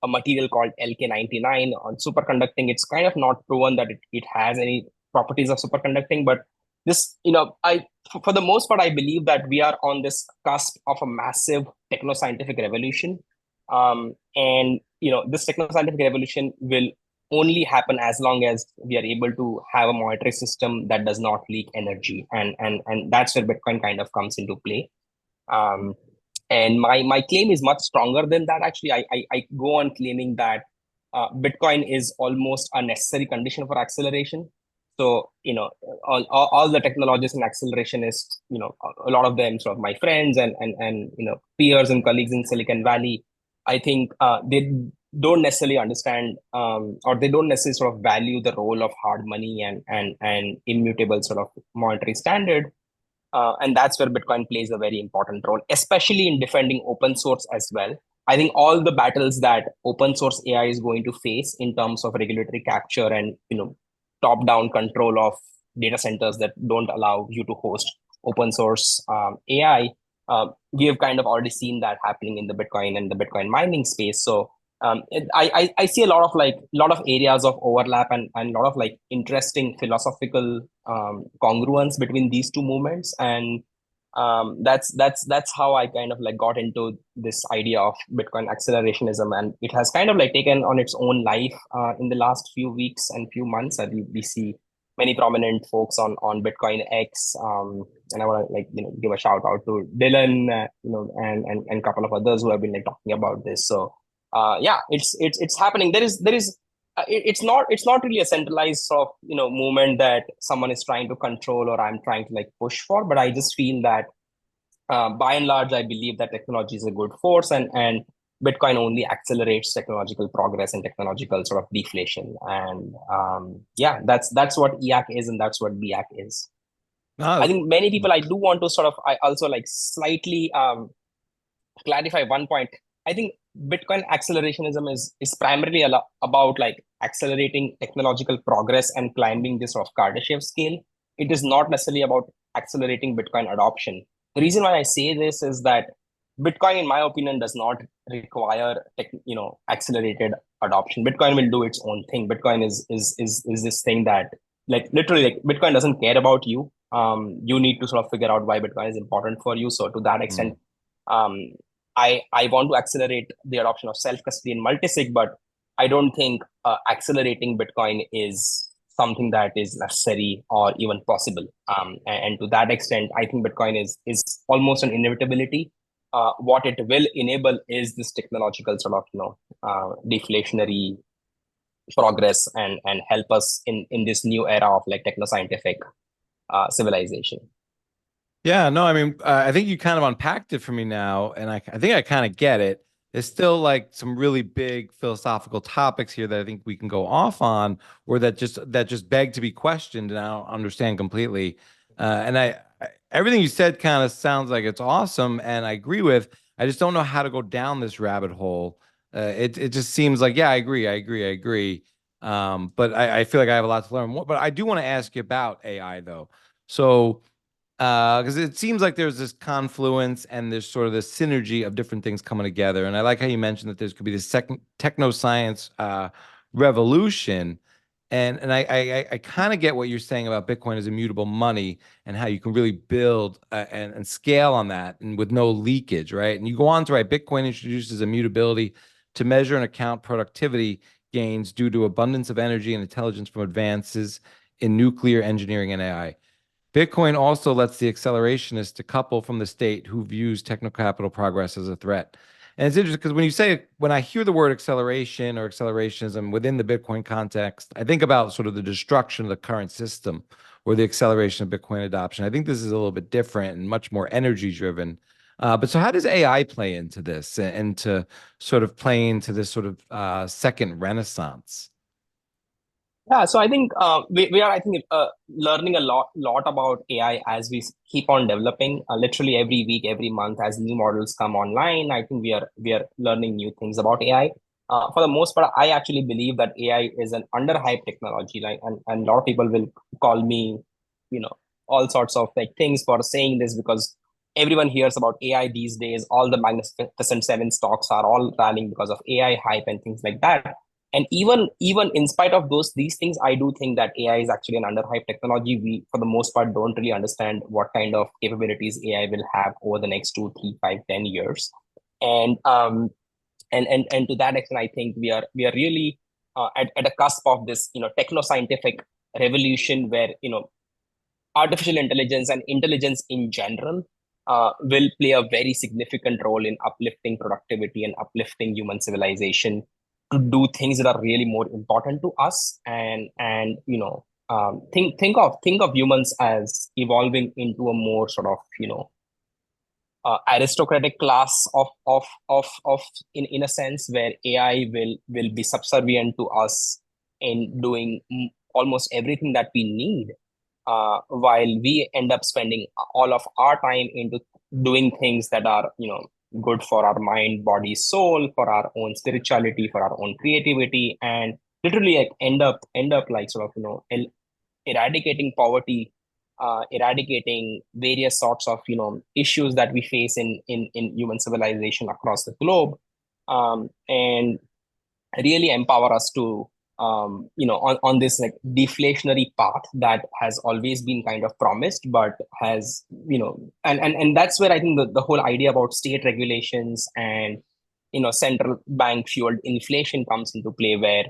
a material called LK99 on superconducting. It's kind of not proven that it has any properties of superconducting, but this, for the most part, I believe that we are on this cusp of a massive techno-scientific revolution. And this techno-scientific revolution will only happen as long as we are able to have a monetary system that does not leak energy, and that's where Bitcoin kind of comes into play. And my claim is much stronger than that. Actually, I go on claiming that Bitcoin is almost a necessary condition for acceleration. So, all the technologists and accelerationists, a lot of them sort of my friends and peers and colleagues in Silicon Valley, I think they don't necessarily understand, or they don't necessarily sort of value the role of hard money and immutable sort of monetary standard. And that's where Bitcoin plays a very important role, especially in defending open source as well. I think all the battles that open source AI is going to face in terms of regulatory capture and top-down control of data centers that don't allow you to host open source AI, we have kind of already seen that happening in the Bitcoin and the Bitcoin mining space. So I see a lot of areas of overlap and a lot of like interesting philosophical congruence between these two movements, and that's how I kind of like got into this idea of Bitcoin accelerationism, and it has kind of like taken on its own life in the last few weeks and few months. We see many prominent folks on Bitcoin X, and I want to like give a shout out to Dylan, and a couple of others who have been like talking about this. So yeah, it's happening. It's not really a centralized sort of movement that someone is trying to control or I'm trying to like push for, but I just feel that by and large I believe that technology is a good force, and Bitcoin only accelerates technological progress and technological sort of deflation. And yeah, that's what EAC is, and that's what BIAC is. I think many people, I do want to sort of, I also like slightly clarify one point. I think Bitcoin accelerationism is primarily about like accelerating technological progress and climbing this sort of Kardashev scale. It is not necessarily about accelerating Bitcoin adoption. The reason why I say this is that Bitcoin, in my opinion, does not require accelerated adoption. Bitcoin will do its own thing. Bitcoin is this thing that like literally like Bitcoin doesn't care about you. You need to sort of figure out why Bitcoin is important for you. So to that extent, I want to accelerate the adoption of self-custody and multisig, but I don't think accelerating Bitcoin is something that is necessary or even possible. And to that extent, I think Bitcoin is almost an inevitability. What it will enable is this technological sort of deflationary progress and help us in this new era of like techno-scientific civilization. Yeah, no, I mean, I think you kind of unpacked it for me now, and I think I kind of get it. There's still like some really big philosophical topics here that I think we can go off on, or that just beg to be questioned, and I don't understand completely. And everything you said kind of sounds like it's awesome, and I agree with. I just don't know how to go down this rabbit hole. It just seems like, yeah, I agree. But I feel like I have a lot to learn. But I do want to ask you about AI though. So because it seems like there's this confluence and there's sort of this synergy of different things coming together. And I like how you mentioned that there's could be this second techno-science revolution. And I kind of get what you're saying about Bitcoin as immutable money and how you can really build and scale on that and with no leakage, right? And you go on to write, Bitcoin introduces immutability to measure and account productivity gains due to abundance of energy and intelligence from advances in nuclear engineering and AI. Bitcoin also lets the accelerationists decouple from the state who views techno-capital progress as a threat. And it's interesting because when I hear the word acceleration or accelerationism within the Bitcoin context, I think about sort of the destruction of the current system or the acceleration of Bitcoin adoption. I think this is a little bit different and much more energy driven. But so how does AI play into this and to sort of play into this sort of second renaissance? Yeah, so I think we are learning a lot about AI as we keep on developing. Literally every week, every month, as new models come online, I think we are learning new things about AI. For the most part, I actually believe that AI is an underhyped technology. Like, and a lot of people will call me, you know, all sorts of like things for saying this because everyone hears about AI these days. All the Magnificent Seven stocks are all rallying because of AI hype and things like that. And even in spite of these things, I do think that AI is actually an underhyped technology. We, for the most part, don't really understand what kind of capabilities AI will have over the next 2, 3, 5, 10 years. And and to that extent, I think we are really at a cusp of this, techno scientific revolution where artificial intelligence and intelligence in general will play a very significant role in uplifting productivity and uplifting human civilization to do things that are really more important to us. And think of humans as evolving into a more sort of aristocratic class of in a sense where AI will be subservient to us in doing almost everything that we need, while we end up spending all of our time into doing things that are good for our mind, body, soul, for our own spirituality, for our own creativity, and literally like end up like sort of eradicating poverty, eradicating various sorts of issues that we face in human civilization across the globe, and really empower us to on this like deflationary path that has always been kind of promised but has and that's where I think the whole idea about state regulations and central bank fueled inflation comes into play, where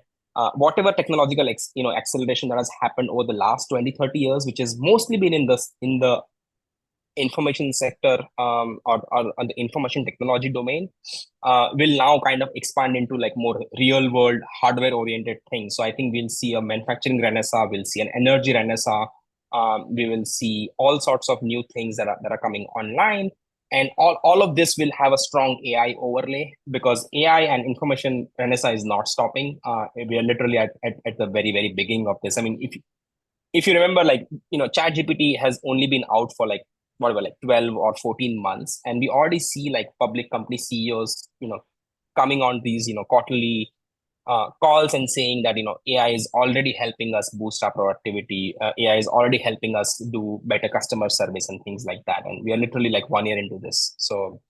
whatever technological acceleration that has happened over the last 20, 30 years, which has mostly been in the information sector, or on the information technology domain, will now kind of expand into like more real world hardware oriented things. So I think we'll see a manufacturing renaissance, we'll see an energy renaissance, we will see all sorts of new things that are coming online, and all of this will have a strong AI overlay because AI and information renaissance is not stopping. We are literally at the very very beginning of this. I mean, if you remember, like ChatGPT has only been out for like whatever, like 12 or 14 months, and we already see like public company CEOs coming on these quarterly calls and saying that AI is already helping us boost our productivity, AI is already helping us do better customer service and things like that, and we are literally like 1 year into this. So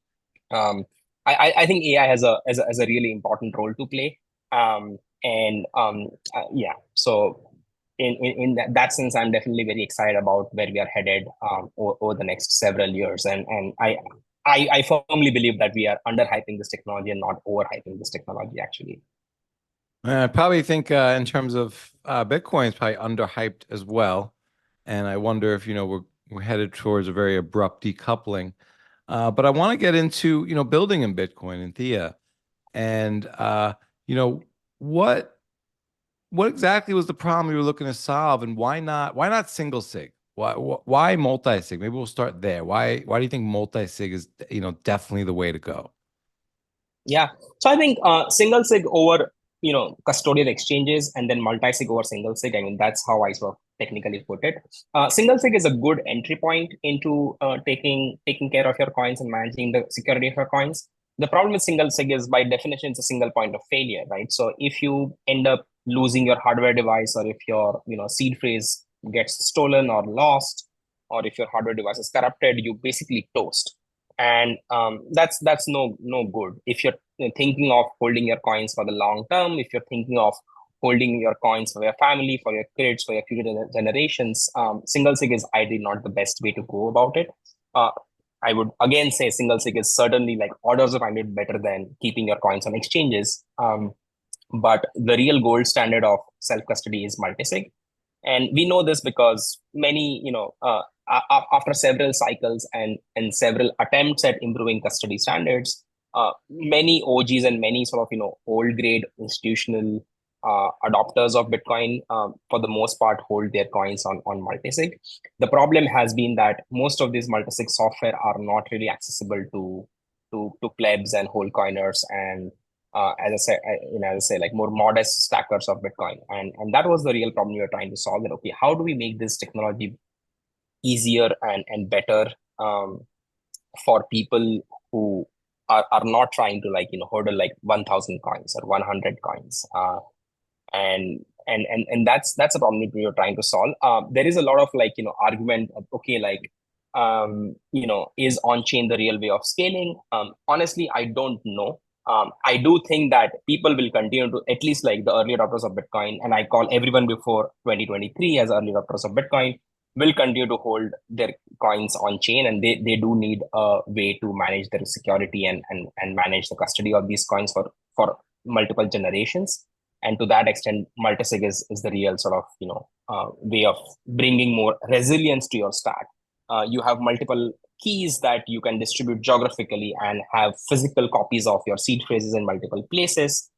um, I think AI has a really important role to play. And yeah, so in that sense, I'm definitely very excited about where we are headed over the next several years. And I firmly believe that we are underhyping this technology and not overhyping this technology, actually. I probably think in terms of Bitcoin, it's probably underhyped as well. And I wonder if, we're headed towards a very abrupt decoupling. But I want to get into, building in Bitcoin and Theya. And, what exactly was the problem you were looking to solve, and why not single sig? Why multi-sig? Maybe we'll start there. Why do you think multi-sig is, definitely the way to go? Yeah. So I think single sig over custodial exchanges, and then multi sig over single sig. I mean, that's how I sort of technically put it. Single sig is a good entry point into taking care of your coins and managing the security of your coins. The problem with single sig is by definition it's a single point of failure, right? So if you end up losing your hardware device, or if your seed phrase gets stolen or lost, or if your hardware device is corrupted, you basically toast. And that's no good if you're thinking of holding your coins for the long term, if you're thinking of holding your coins for your family, for your kids, for your future generations. Single sig is ideally not the best way to go about it. I would again say single sig is certainly like orders of magnitude better than keeping your coins on exchanges, but the real gold standard of self custody is multisig. And we know this because many after several cycles and several attempts at improving custody standards, many OGs and many sort of old grade institutional adopters of Bitcoin, for the most part, hold their coins on multisig. The problem has been that most of these multisig software are not really accessible to plebs and whole coiners and like more modest stackers of Bitcoin. And that was the real problem we were trying to solve. That, okay, how do we make this technology easier and better for people who are not trying to hodl like 1,000 coins or 100 coins. And that's a problem we are trying to solve. There is a lot of argument of, okay, is on-chain the real way of scaling? Honestly, I don't know. I do think that people will continue to, at least like the early adopters of Bitcoin, and I call everyone before 2023 as early adopters of Bitcoin, will continue to hold their coins on chain, and they do need a way to manage their security and manage the custody of these coins for multiple generations. And to that extent, multisig is the real sort of way of bringing more resilience to your stack. You have multiple keys that you can distribute geographically and have physical copies of your seed phrases in multiple places.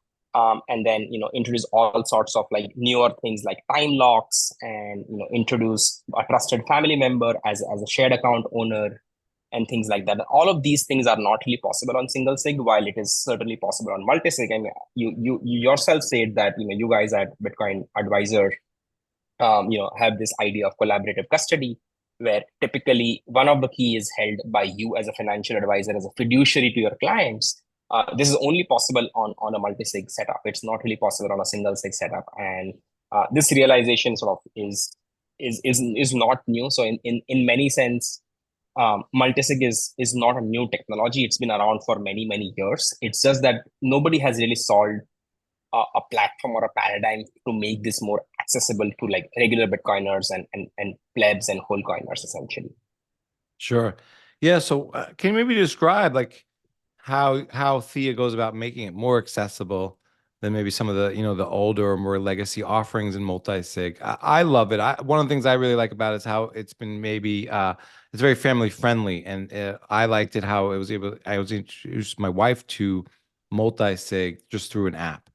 And then introduce all sorts of like newer things like time locks, and introduce a trusted family member as a shared account owner and things like that. All of these things are not really possible on single sig, while it is certainly possible on multisig. I mean, you yourself said that you guys at Bitcoin Advisor have this idea of collaborative custody, where typically one of the key is held by you as a financial advisor, as a fiduciary to your clients. This is only possible on a multi-sig setup. It's not really possible on a single sig setup. And this realization sort of is not new. So in many sense, multisig is not a new technology. It's been around for many years. It's just that nobody has really solved a platform or a paradigm to make this more accessible to like regular Bitcoiners and plebs and whole coiners essentially. Sure. Yeah. So can you maybe describe like how Theya goes about making it more accessible than maybe some of the the older or more legacy offerings in multi-sig? I love it. One of the things I really like about it is how it's been maybe it's very family friendly, and I liked it how I was introduced my wife to multi-sig just through an app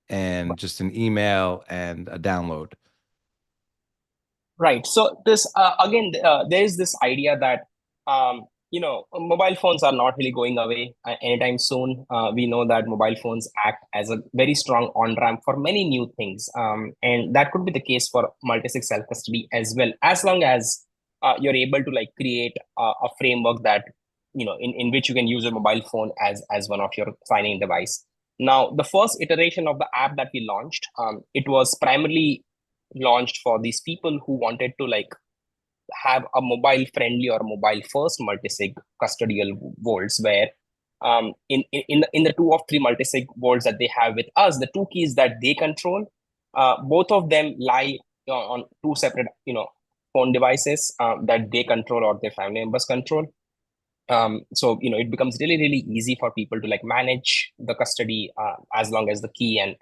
and just an email and a download. Right. So this again, there is this idea that mobile phones are not really going away anytime soon. We know that mobile phones act as a very strong on-ramp for many new things, and that could be the case for multi-sig self-custody as well, as long as you're able to like create a framework that in which you can use your mobile phone as one of your signing device. Now, the first iteration of the app that we launched, it was primarily launched for these people who wanted to like have a mobile friendly or mobile first multisig custodial vaults, where in the 2 of 3 multisig vaults that they have with us, the 2 keys that they control, both of them lie on 2 separate phone devices that they control or their family members control. So it becomes really easy for people to like manage the custody as long as the key and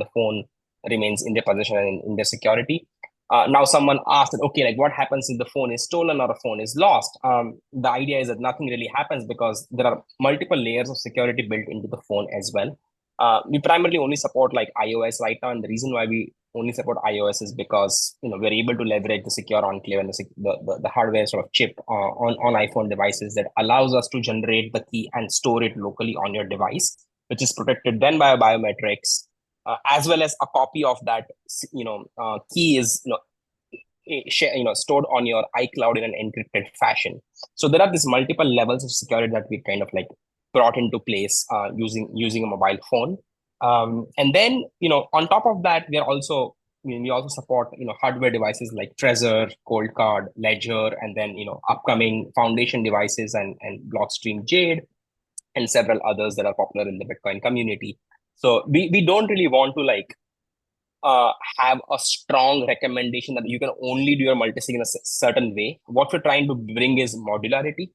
the phone remains in their possession and in their security. Now someone asked, okay, like what happens if the phone is stolen or a phone is lost? The idea is that nothing really happens, because there are multiple layers of security built into the phone as well. We primarily only support like iOS right now, and the reason why we only support iOS is because we're able to leverage the secure enclave and the hardware sort of chip on iPhone devices that allows us to generate the key and store it locally on your device, which is protected then by biometrics, as well as a copy of that key is stored on your iCloud in an encrypted fashion. So there are these multiple levels of security that we kind of like brought into place using a mobile phone. And then, on top of that, we also support, hardware devices like Trezor, Coldcard, Ledger, and then, upcoming foundation devices and Blockstream Jade, and several others that are popular in the Bitcoin community. So we don't really want to like have a strong recommendation that you can only do your multisig in a certain way. What we're trying to bring is modularity.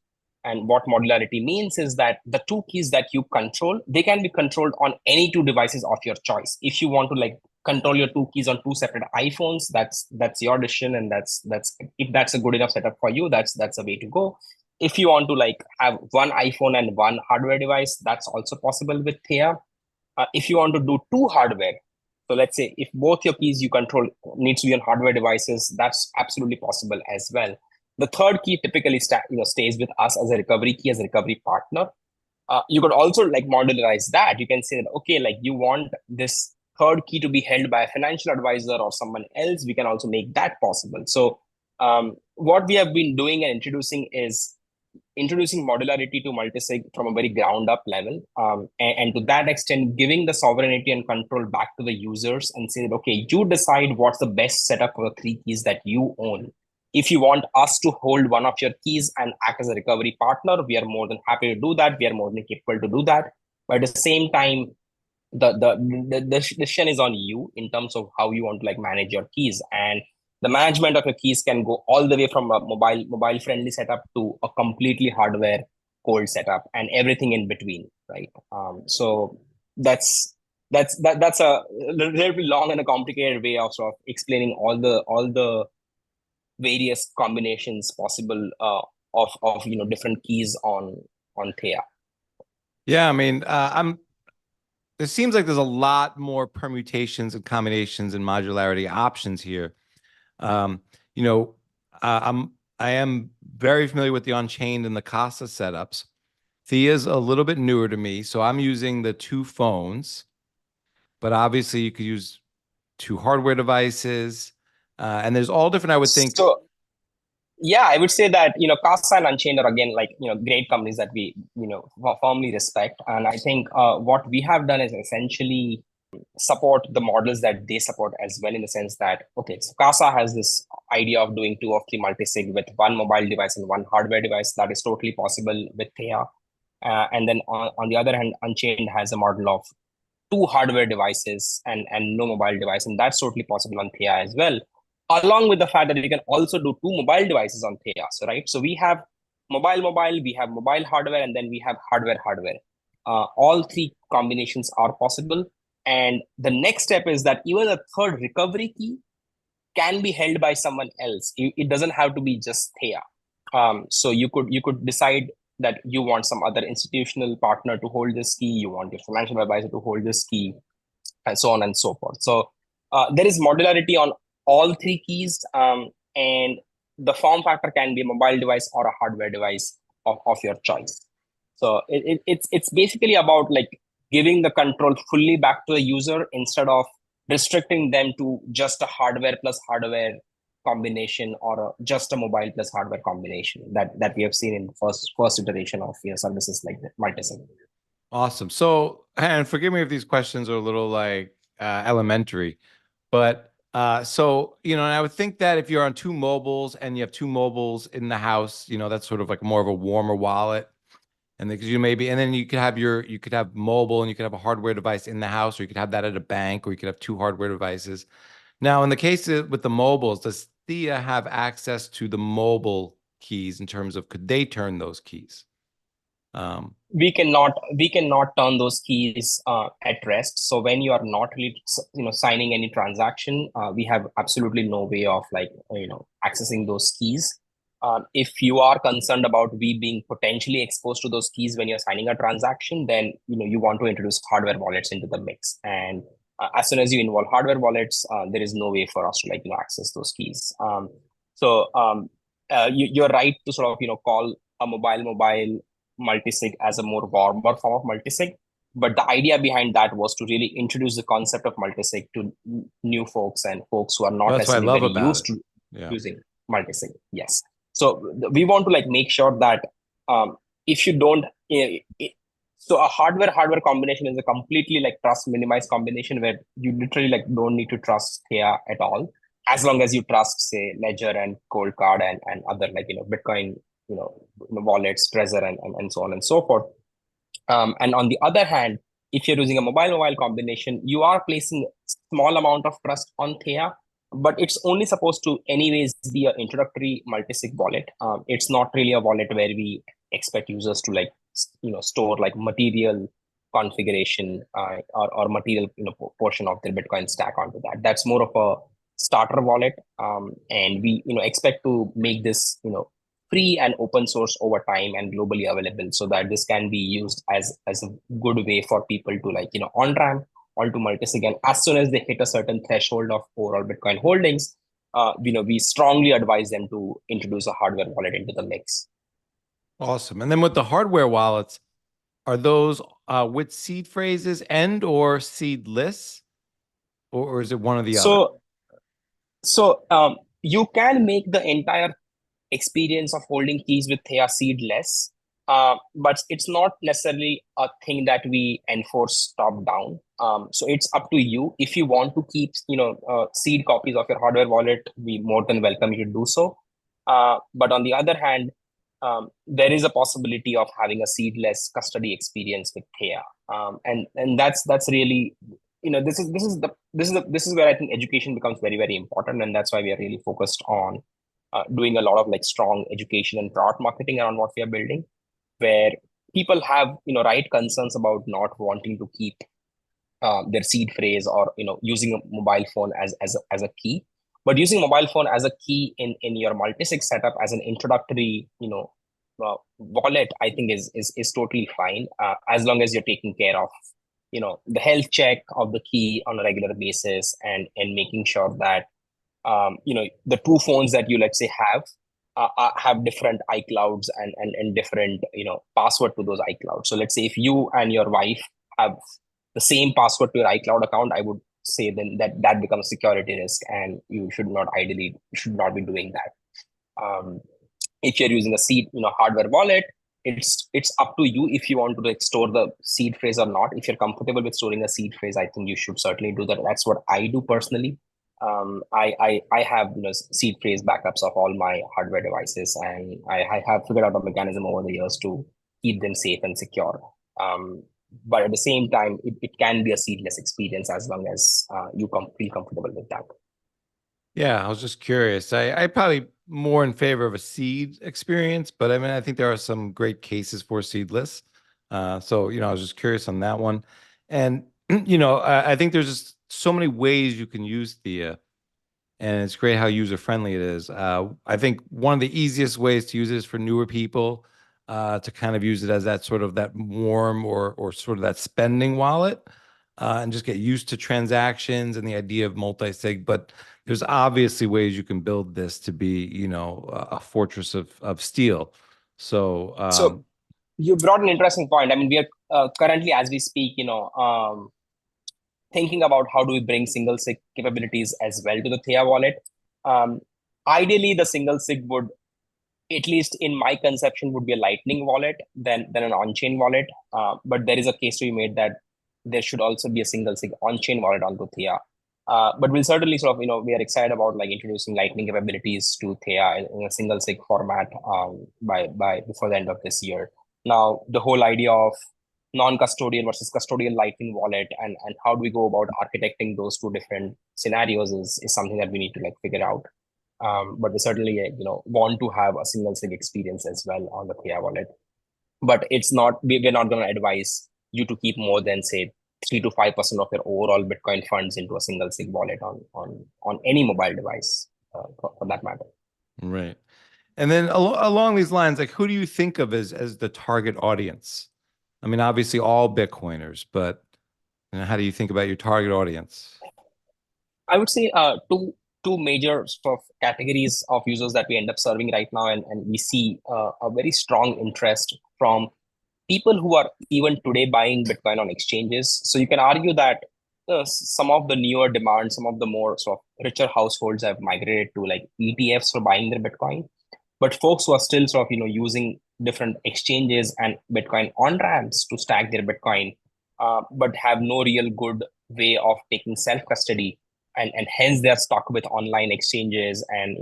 And what modularity means is that the 2 keys that you control, they can be controlled on any 2 devices of your choice. If you want to like control your 2 keys on 2 separate iPhones, that's your decision, and that's if that's a good enough setup for you, that's a way to go. If you want to like have one iPhone and one hardware device, that's also possible with Theya. If you want to do 2 hardware, so let's say if both your keys you control needs to be on hardware devices, that's absolutely possible as well. The 3rd key typically stays with us as a recovery key, as a recovery partner. You could also like modularize that. You can say that, okay, like you want this third key to be held by a financial advisor or someone else. We can also make that possible. So what we have been doing and introducing is introducing modularity to multisig from a very ground up level. And to that extent, giving the sovereignty and control back to the users and say that, okay, you decide what's the best setup for the three keys that you own. If you want us to hold one of your keys and act as a recovery partner, we are more than happy to do that. We are more than capable to do that. But at the same time, the decision is on you in terms of how you want to like manage your keys. And the management of your keys can go all the way from a mobile friendly setup to a completely hardware cold setup and everything in between, right? So that's a little bit long and a complicated way of sort of explaining all the various combinations possible of different keys on Theya. Yeah, I mean, it seems like there's a lot more permutations and combinations and modularity options here. You know, I am very familiar with the on-chain and the Casa setups. Thea's a little bit newer to me, so I'm using the two phones, but obviously you could use two hardware devices, and there's all different, I would think. So yeah, I would say that, Casa and Unchained are again like, great companies that we, firmly respect. And I think what we have done is essentially support the models that they support as well, in the sense that, okay, so Casa has this idea of doing 2 of 3 multisig with one mobile device and one hardware device. That is totally possible with Theya. And then on the other hand, Unchained has a model of 2 hardware devices and no mobile device. And that's totally possible on Theya as well, along with the fact that we can also do 2 mobile devices on Theya. So, right, so we have mobile, we have mobile hardware, and then we have hardware. All 3 combinations are possible. And the next step is that even a third recovery key can be held by someone else. It doesn't have to be just Theya. So you could decide that you want some other institutional partner to hold this key, you want your financial advisor to hold this key, and so on and so forth. So there is modularity on all 3 keys, and the form factor can be a mobile device or a hardware device of your choice. So it's basically about like giving the control fully back to the user instead of restricting them to just a hardware plus hardware combination or just a mobile plus hardware combination that we have seen in the first iteration of services like multisig. Awesome. So, and forgive me if these questions are a little like elementary, but so, and I would think that if you're on 2 mobiles and you have 2 mobiles in the house, that's sort of like more of a warmer wallet. And because and then you could have mobile and you could have a hardware device in the house, or you could have that at a bank, or you could have 2 hardware devices. Now, in the case with the mobiles, does Theya have access to the mobile keys in terms of could they turn those keys? We cannot turn those keys at rest. So when you are not really signing any transaction, we have absolutely no way of like accessing those keys. If you are concerned about we being potentially exposed to those keys when you're signing a transaction, then you want to introduce hardware wallets into the mix. And as soon as you involve hardware wallets, there is no way for us to like access those keys. So you're right to sort of call a mobile multisig as a more warmer form of multisig. But the idea behind that was to really introduce the concept of multisig to new folks and folks who are not necessarily very used to using multisig. Yes. So we want to like make sure that if you don't, so a hardware combination is a completely like trust minimized combination where you literally like don't need to trust Theya at all, as long as you trust say Ledger and Cold Card and other like Bitcoin wallets, Trezor and so on and so forth. And on the other hand, if you're using a mobile combination, you are placing small amount of trust on Theya, but it's only supposed to anyways be an introductory multisig wallet. It's not really a wallet where we expect users to like store like material configuration or material portion of their Bitcoin stack onto that. That's more of a starter wallet, and we expect to make this free and open source over time and globally available, so that this can be used as a good way for people to like on ramp onto multisig. And as soon as they hit a certain threshold of overall Bitcoin holdings, we strongly advise them to introduce a hardware wallet into the mix. Awesome. And then with the hardware wallets, Are those with seed phrases and or seedless, or is it one or the other? So you can make the entire experience of holding keys with Theya seedless, but it's not necessarily a thing that we enforce top down. So it's up to you. If you want to keep, seed copies of your hardware wallet, we more than welcome you to do so. But on the other hand, there is a possibility of having a seedless custody experience with Theya, and that's really, this is where I think education becomes very, very important, and that's why we are really focused on doing a lot of like strong education and product marketing around what we are building, where people have right concerns about not wanting to keep their seed phrase or using a mobile phone as a key, but using mobile phone as a key in your multisig setup as an introductory wallet, I think is totally fine, as long as you're taking care of the health check of the key on a regular basis, and making sure that the two phones that you, let's say, have different iClouds and different password to those iClouds. So let's say if you and your wife have the same password to your iCloud account, I would say then that becomes security risk, and you should not be doing that. If you're using a seed hardware wallet, it's up to you if you want to like store the seed phrase or not. If you're comfortable with storing a seed phrase, I think you should certainly do that. That's what I do personally. I have seed phrase backups of all my hardware devices, and I have figured out a mechanism over the years to keep them safe and secure. But at the same time, it can be a seedless experience as long as you feel comfortable with that. Yeah, I was just curious. I probably more in favor of a seed experience, but I mean, I think there are some great cases for seedless. So, I was just curious on that one. And, I think there's just so many ways you can use Theya, and it's great how user friendly it is. I think one of the easiest ways to use it is for newer people to kind of use it as that sort of that warm or sort of that spending wallet, and just get used to transactions and the idea of multi-sig. But there's obviously ways you can build this to be, a fortress of steel. So, So you brought an interesting point. I mean, we are currently, as we speak, thinking about how do we bring single sig capabilities as well to the Theya wallet. Ideally, the single sig would, at least in my conception, would be a Lightning wallet than an on-chain wallet. But there is a case to be made that there should also be a single sig on-chain wallet onto Theya. But we'll certainly sort of, we are excited about like introducing Lightning capabilities to Theya in a single sig format by before the end of this year. Now, the whole idea of non-custodial versus custodial Lightning wallet and how do we go about architecting those two different scenarios is something that we need to like figure out. But we certainly want to have a single sig experience as well on the Theya wallet. But it's not, we're not going to advise you to keep more than say 3 to 5% of your overall Bitcoin funds into a single sig wallet on any mobile device, for that matter. right. And then along these lines, like who do you think of as the target audience? I mean, obviously all Bitcoiners, but how do you think about your target audience? I would say two major sort of categories of users that we end up serving right now, and we see a very strong interest from people who are even today buying Bitcoin on exchanges. So you can argue that some of the newer demand, some of the more sort of richer households have migrated to like ETFs for buying their Bitcoin. But folks who are still sort of using different exchanges and Bitcoin on ramps to stack their Bitcoin, but have no real good way of taking self custody, and hence they're stuck with online exchanges and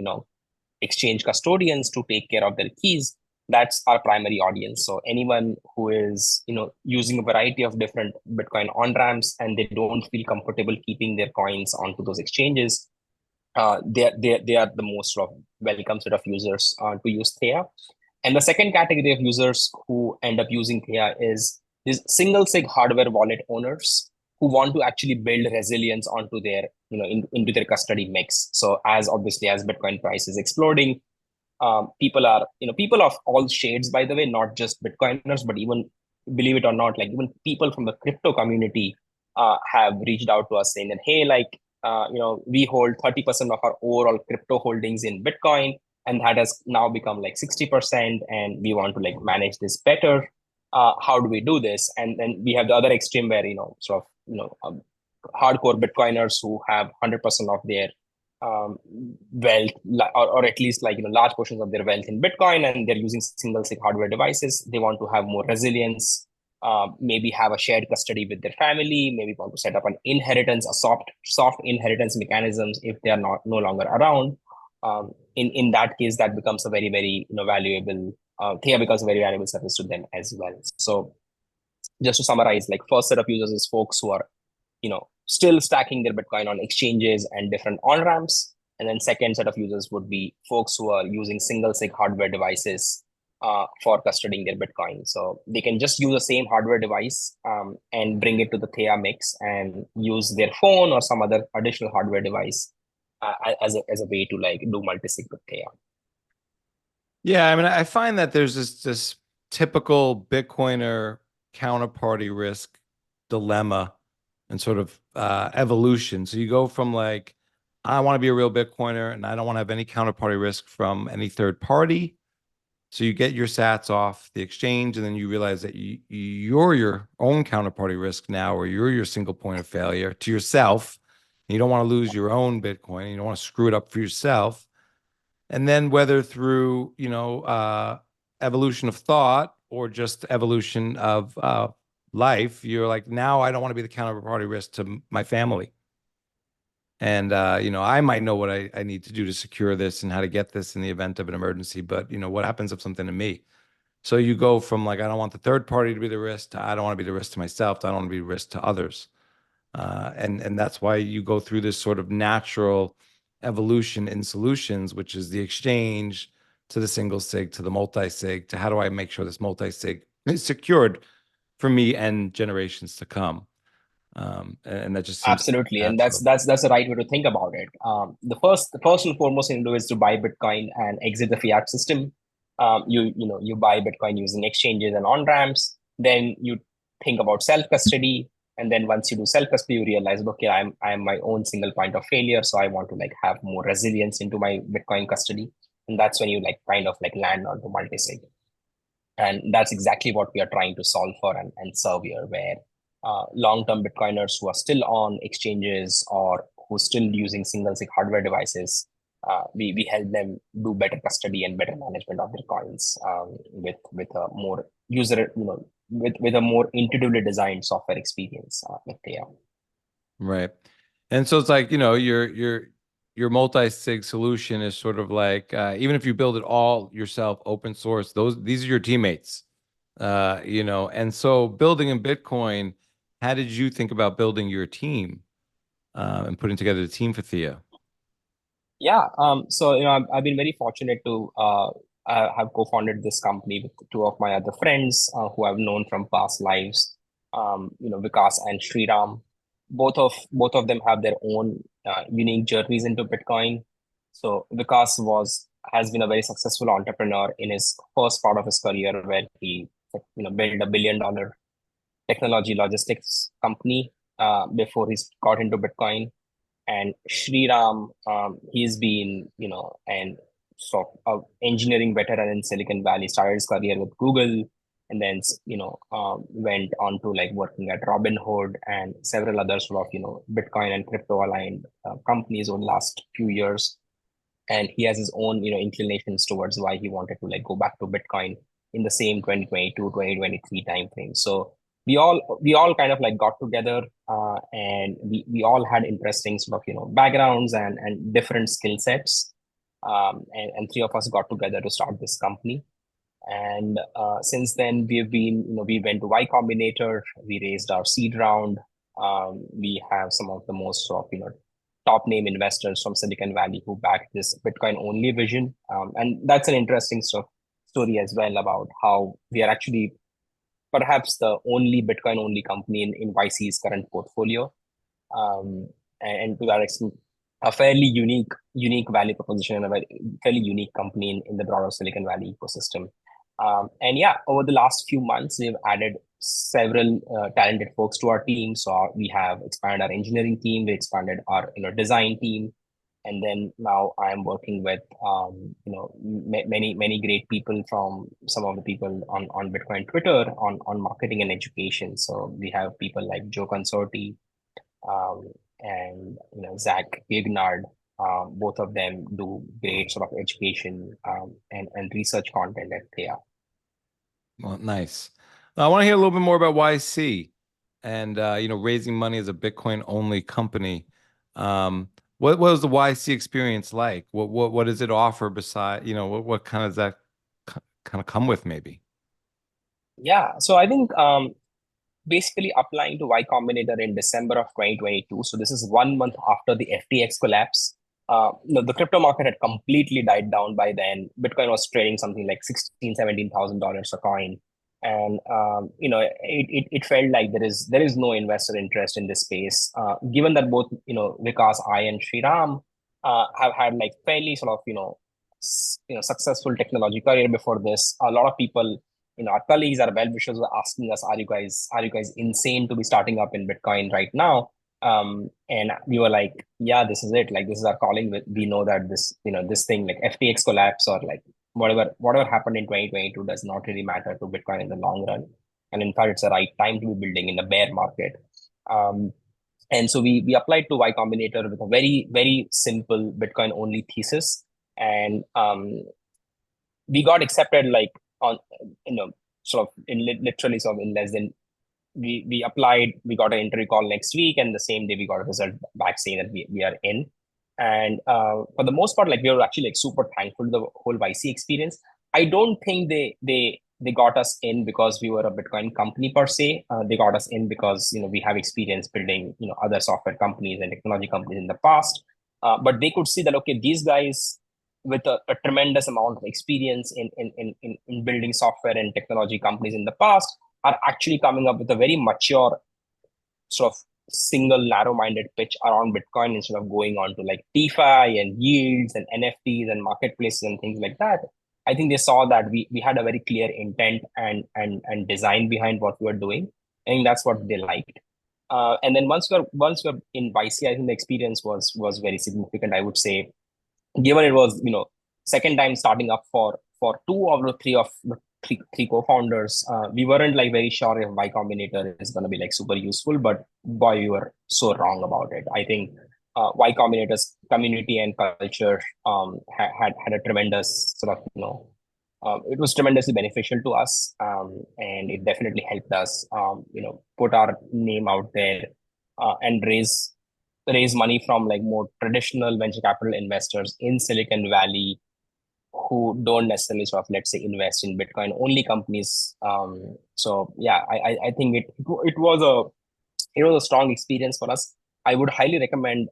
exchange custodians to take care of their keys. That's our primary audience. So anyone who is using a variety of different Bitcoin on ramps and they don't feel comfortable keeping their coins onto those exchanges, they are the most sort of welcome set of users to use Theya. And the second category of users who end up using Theya is these single sig hardware wallet owners who want to actually build resilience onto their into their custody mix. So as obviously as Bitcoin price is exploding, people are people of all shades, by the way, not just Bitcoiners, but even, believe it or not, like even people from the crypto community have reached out to us saying that, hey, like we hold 30% of our overall crypto holdings in Bitcoin, and that has now become like 60%, and we want to like manage this better. how do we do this? And then we have the other extreme where, hardcore Bitcoiners who have 100% of their wealth, or at least large portions of their wealth in Bitcoin, and they're using single sig hardware devices. They want to have more resilience, maybe have a shared custody with their family, maybe want to set up an inheritance, a soft inheritance mechanisms if they are no longer around. In that case, that becomes a very, very valuable. Theya becomes a very valuable service to them as well. So just to summarize, like first set of users is folks who are still stacking their Bitcoin on exchanges and different on ramps. And then second set of users would be folks who are using single sig hardware devices for custodying their Bitcoin. So they can just use the same hardware device and bring it to the Theya mix and use their phone or some other additional hardware device as a way to do multisig with Theya. Yeah, I mean, I find that there's this typical Bitcoiner counterparty risk dilemma and sort of evolution. So you go from like, I want to be a real Bitcoiner and I don't want to have any counterparty risk from any third party. So you get your sats off the exchange, and then you realize that you're your own counterparty risk now, or you're your single point of failure to yourself. And you don't want to lose your own Bitcoin. And you don't want to screw it up for yourself. And then whether through, evolution of thought or just evolution of life, you're like, now I don't want to be the counterparty risk to my family. And, I might know what I need to do to secure this and how to get this in the event of an emergency. But, what happens if something to me? So you go from like, I don't want the third party to be the risk to I don't want to be the risk to myself. To I don't want to be the risk to others. And that's why you go through this sort of natural evolution in solutions, which is the exchange to the single sig to the multi-sig to how do I make sure this multi-sig is secured for me and generations to come. And that just seems absolutely, and natural. that's the right way to think about it. The first and foremost thing to do is to buy Bitcoin and exit the fiat system. You buy Bitcoin using exchanges and on ramps. Then you think about self custody, and then once you do self custody, you realize, okay, I'm my own single point of failure, so I want to have more resilience into my Bitcoin custody, and that's when you kind of land onto multisig. And that's exactly what we are trying to solve for and serve here, where long-term Bitcoiners who are still on exchanges or who are still using single sig hardware devices, we help them do better custody and better management of their coins with a more user, with a more intuitively designed software experience with Theya. Right. And so it's like, your multi-sig solution is sort of like, even if you build it all yourself, open source, these are your teammates, and so building in Bitcoin, how did you think about building your team and putting together the team for Theya? Yeah. So, I've been very fortunate to have co-founded this company with two of my other friends who I've known from past lives, Vikas and Sriram. Both of them have their own unique journeys into Bitcoin. So Vikas has been a very successful entrepreneur in his first part of his career, where he built $1 billion technology logistics company before he got into Bitcoin. And Sriram, he's been, an sort of engineering veteran in Silicon Valley, started his career with Google, and then, went on to working at Robinhood and several other sort of, Bitcoin and crypto aligned companies over the last few years. And he has his own, inclinations towards why he wanted to go back to Bitcoin in the same 2022, 2023 timeframe. So we all kind of got together and we all had interesting sort of backgrounds and different skill sets, and three of us got together to start this company. And since then we've been we went to Y Combinator, we raised our seed round. We have some of the most sort of top name investors from Silicon Valley who back this Bitcoin only vision, and that's an interesting story as well about how we are actually perhaps the only Bitcoin only company in YC's current portfolio. And to that extent, a fairly unique value proposition and a fairly unique company in the broader Silicon Valley ecosystem. And yeah, over the last few months, we've added several talented folks to our team. So we have expanded our engineering team, we expanded our design team, And then now I'm working with many great people from some of the people on Bitcoin Twitter on marketing and education. So we have people like Joe Consorti, um, and Zach Gignard. Both of them do great sort of education and research content at Theya. Well, nice. I want to hear a little bit more about YC and raising money as a Bitcoin only company. What was the YC experience like? What does it offer beside, what kind of does that kind of come with maybe? Yeah, so I think basically applying to Y Combinator in December of 2022. So this is 1 month after the FTX collapse. The crypto market had completely died down by then. Bitcoin was trading something like $16,000-$17,000 a coin, and it felt like there is no investor interest in this space. Given that both Vikas, I, and Sriram have had like fairly sort of successful technology career before this, a lot of people, our colleagues, our well-wishers were asking us, are you guys insane to be starting up in Bitcoin right now? And we were like, yeah, this is it. Like, this is our calling. We know that this thing like FTX collapse or like whatever happened in 2022 does not really matter to Bitcoin in the long run. And in fact, it's the right time to be building in the bear market. And so we applied to Y Combinator with a very, very simple Bitcoin only thesis. And we got accepted like on sort of literally sort of in less than we applied, we got an interview call next week, and the same day we got a result back saying that we are in. And for the most part, like we were actually like super thankful to the whole YC experience. I don't think they got us in because we were a Bitcoin company per se. They got us in because we have experience building other software companies and technology companies in the past. But they could see that okay, these guys with a tremendous amount of experience in building software and technology companies in the past are actually coming up with a very mature sort of single narrow-minded pitch around Bitcoin instead of going on to like DeFi and yields and NFTs and marketplaces and things like that. I think they saw that we had a very clear intent and design behind what we were doing. I think that's what they liked. And then once we're in YC, I think the experience was very significant. I would say, given it was second time starting up for two of the three co-founders, we weren't like very sure if Y Combinator is going to be like super useful, but boy, we were so wrong about it. I think Y Combinator's community and culture had a tremendous sort of it was tremendously beneficial to us, and it definitely helped us put our name out there and raise money from like more traditional venture capital investors in Silicon Valley who don't necessarily sort of, let's say, invest in Bitcoin only companies. So yeah, I think it was a strong experience for us. I would highly recommend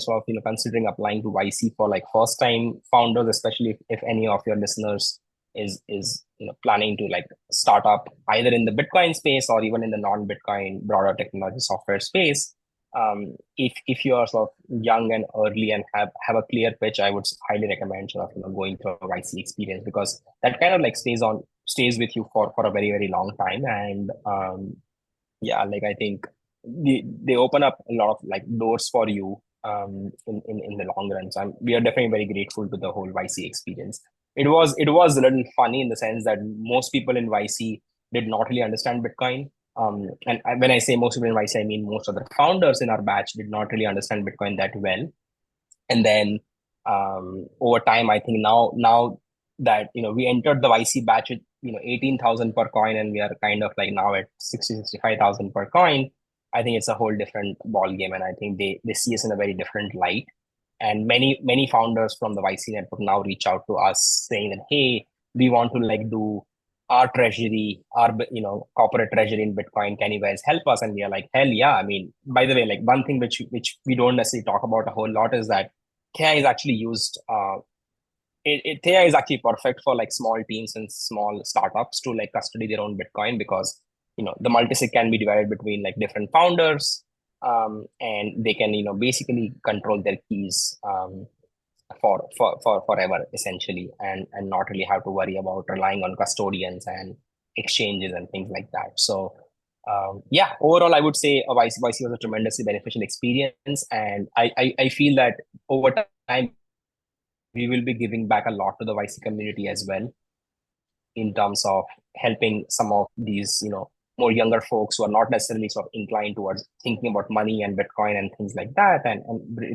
sort of considering applying to YC for like first time founders, especially if any of your listeners is planning to like start up either in the Bitcoin space or even in the non-Bitcoin broader technology software space. If you are sort of young and early and have a clear pitch, I would highly recommend sort of going through a YC experience, because that kind of like stays with you for a very, very long time. And yeah, like I think they open up a lot of like doors for you in the long run. So we are definitely very grateful to the whole YC experience. It was a little funny in the sense that most people in YC did not really understand Bitcoin. And when I say most people in YC, I mean most of the founders in our batch did not really understand Bitcoin that well. And then over time, I think now that we entered the YC batch with 18,000 per coin, and we are kind of like now at 65,000 per coin. I think it's a whole different ball game, and I think they see us in a very different light. And many founders from the YC network now reach out to us saying that, hey, we want to like do our treasury, our corporate treasury in Bitcoin. Can you guys help us? And we are like, hell yeah. I mean, by the way, like one thing which we don't necessarily talk about a whole lot is that Theya is actually used. Theya is actually perfect for like small teams and small startups to like custody their own Bitcoin, because the multisig can be divided between like different founders, and they can basically control their keys for forever essentially, and not really have to worry about relying on custodians and exchanges and things like that. So yeah, overall, I would say YC was a tremendously beneficial experience. And I feel that over time, we will be giving back a lot to the YC community as well, in terms of helping some of these, more younger folks who are not necessarily sort of inclined towards thinking about money and Bitcoin and things like that, and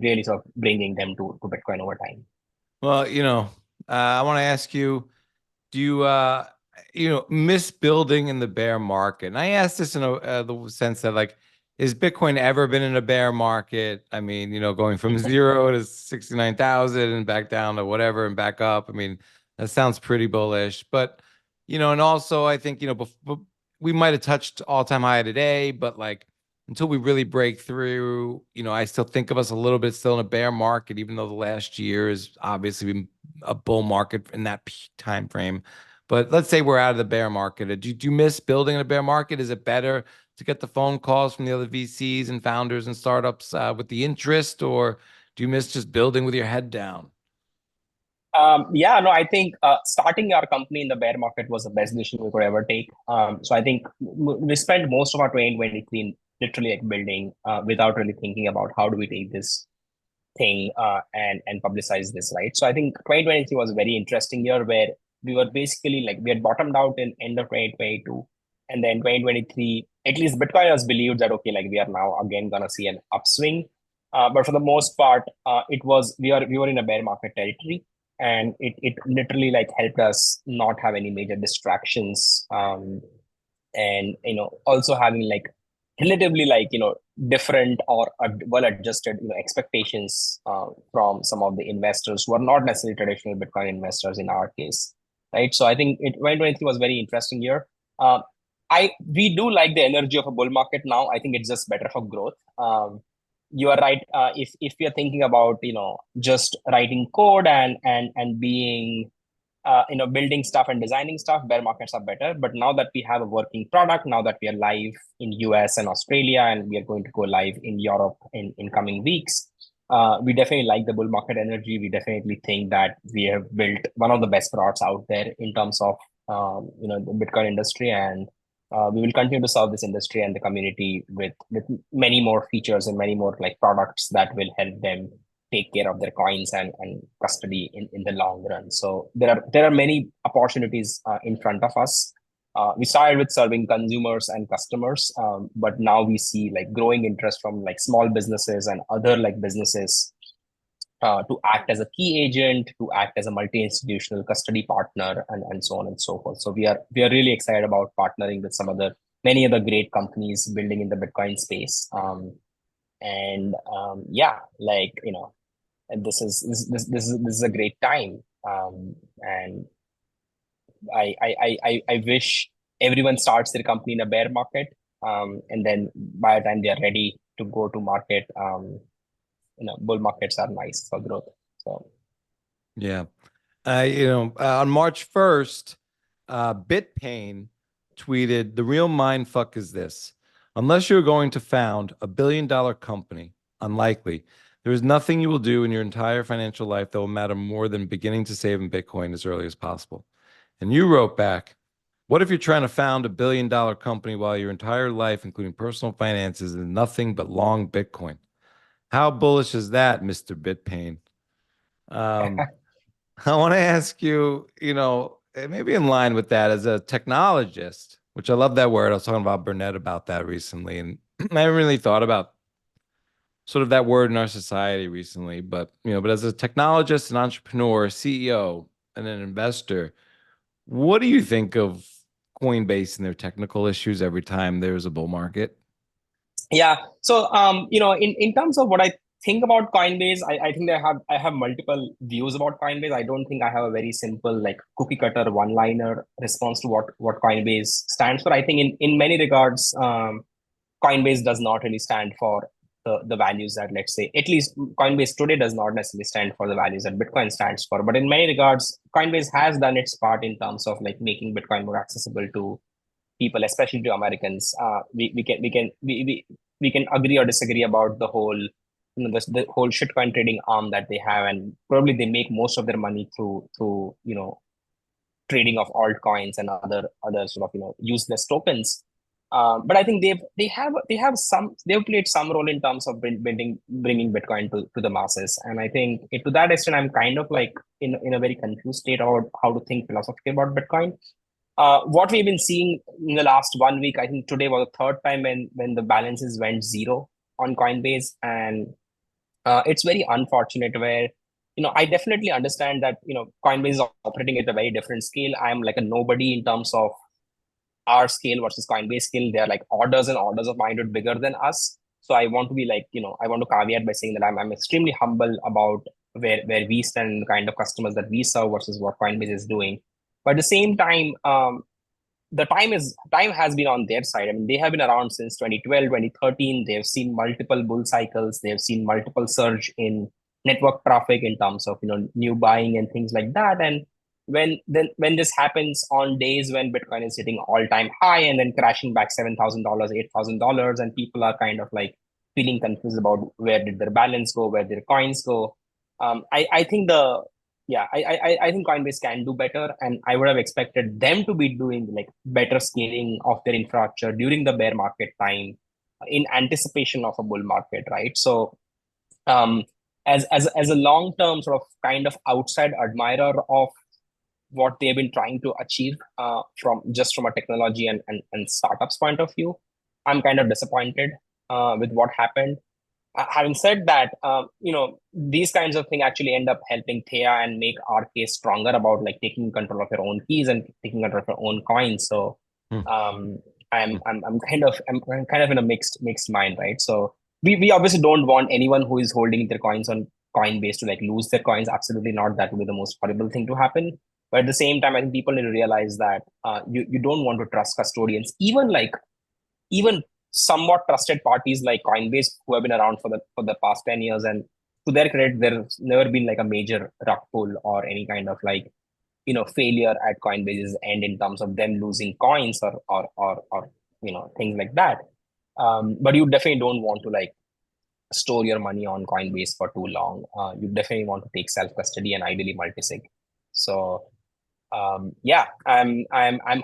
really sort of bringing them to Bitcoin over time. Well, I want to ask you, do you miss building in the bear market? And I asked this in the sense that, like, is Bitcoin ever been in a bear market? I mean, going from 0 to 69,000 and back down to whatever and back up. I mean, that sounds pretty bullish. But, and also I think, we might have touched all-time high today, but like until we really break through, I still think of us a little bit still in a bear market, even though the last year has obviously been a bull market in that time frame. But let's say we're out of the bear market. Do you miss building in a bear market? Is it better to get the phone calls from the other VCs and founders and startups with the interest, or do you miss just building with your head down? Yeah, no, I think starting our company in the bear market was the best decision we could ever take. So I think we spent most of our 2023 literally like building without really thinking about how do we take this thing and publicize this, right? So I think 2023 was a very interesting year where we were basically like we had bottomed out in end of 2022, and then 2023, at least Bitcoiners believed that okay, like we are now again gonna see an upswing. But for the most part, we were in a bear market territory, and it literally like helped us not have any major distractions, and also having like relatively like different or well adjusted expectations from some of the investors who are not necessarily traditional Bitcoin investors in our case, right? So I think 2023 was a very interesting year. We do like the energy of a bull market now. I think it's just better for growth. You are right. If we are thinking about just writing code and being building stuff and designing stuff, bear markets are better. But now that we have a working product, now that we are live in US and Australia, and we are going to go live in Europe in coming weeks, we definitely like the bull market energy. We definitely think that we have built one of the best products out there in terms of the Bitcoin industry, and we will continue to serve this industry and the community with many more features and many more like products that will help them take care of their coins and custody in the long run. So there are many opportunities in front of us. We started with serving consumers and customers, but now we see like growing interest from like small businesses and other like businesses to act as a key agent, to act as a multi-institutional custody partner, and so on and so forth. So we are really excited about partnering with many other great companies building in the Bitcoin space. Yeah, like and this is a great time. And I wish everyone starts their company in a bear market, and then by the time they are ready to go to market, bull markets are nice for growth. So yeah, on March 1st, BitPain tweeted, "The real mind fuck is this. Unless you're going to found a billion-dollar company, unlikely, there is nothing you will do in your entire financial life that will matter more than beginning to save in Bitcoin as early as possible." And you wrote back, "What if you're trying to found a billion-dollar company while your entire life, including personal finances, is nothing but long Bitcoin?" How bullish is that, Mr. BitPain? I want to ask you, maybe in line with that, as a technologist, which I love that word. I was talking about Burnett about that recently, and I haven't really thought about sort of that word in our society recently. But as a technologist, an entrepreneur, CEO, and an investor, what do you think of Coinbase and their technical issues every time there's a bull market? Yeah. So in terms of what I think about Coinbase, I think I have multiple views about Coinbase. I don't think I have a very simple like cookie cutter one-liner response to what Coinbase stands for. I think in many regards, Coinbase does not really stand for the values that, let's say, at least Coinbase today does not necessarily stand for the values that Bitcoin stands for. But in many regards, Coinbase has done its part in terms of like making Bitcoin more accessible to people, especially to Americans. We can agree or disagree about the whole the whole shitcoin trading arm that they have, and probably they make most of their money through trading of altcoins and other sort of useless tokens. But I think they've played some role in terms of bringing Bitcoin to the masses. And I think to that extent, I'm kind of like in a very confused state about how to think philosophically about Bitcoin. What we've been seeing in the last 1 week, I think today was the third time when the balances went zero on Coinbase, and it's very unfortunate. Where I definitely understand that Coinbase is operating at a very different scale. I'm like a nobody in terms of our scale versus Coinbase scale. They're like orders and orders of magnitude bigger than us. So I want to be like, I want to caveat by saying that I'm extremely humble about where we stand and the kind of customers that we serve versus what Coinbase is doing. But at the same time, the time has been on their side. I mean, they have been around since 2012, 2013. They've seen multiple bull cycles. They've seen multiple surge in network traffic in terms of new buying and things like that. And when this happens on days when Bitcoin is hitting all-time high and then crashing back $7,000, $8,000, and people are kind of like feeling confused about where did their balance go, where their coins go. I think I think Coinbase can do better, and I would have expected them to be doing like better scaling of their infrastructure during the bear market time in anticipation of a bull market, right? So, as a long-term sort of kind of outside admirer of what they've been trying to achieve from a technology and startups point of view, I'm kind of disappointed with what happened. Having said that, these kinds of things actually end up helping Theya and make our case stronger about like taking control of your own keys and taking control of your own coins. So I'm kind of in a mixed mind, right? So we obviously don't want anyone who is holding their coins on Coinbase to like lose their coins. Absolutely not. That would be the most horrible thing to happen. But at the same time, I think people need to realize that you don't want to trust custodians, even somewhat trusted parties like Coinbase, who have been around for the past 10 years. And to their credit, there's never been like a major rug pull or any kind of like failure at Coinbase's end in terms of them losing coins or things like that. But you definitely don't want to like store your money on Coinbase for too long. You definitely want to take self custody and ideally multisig. So I'm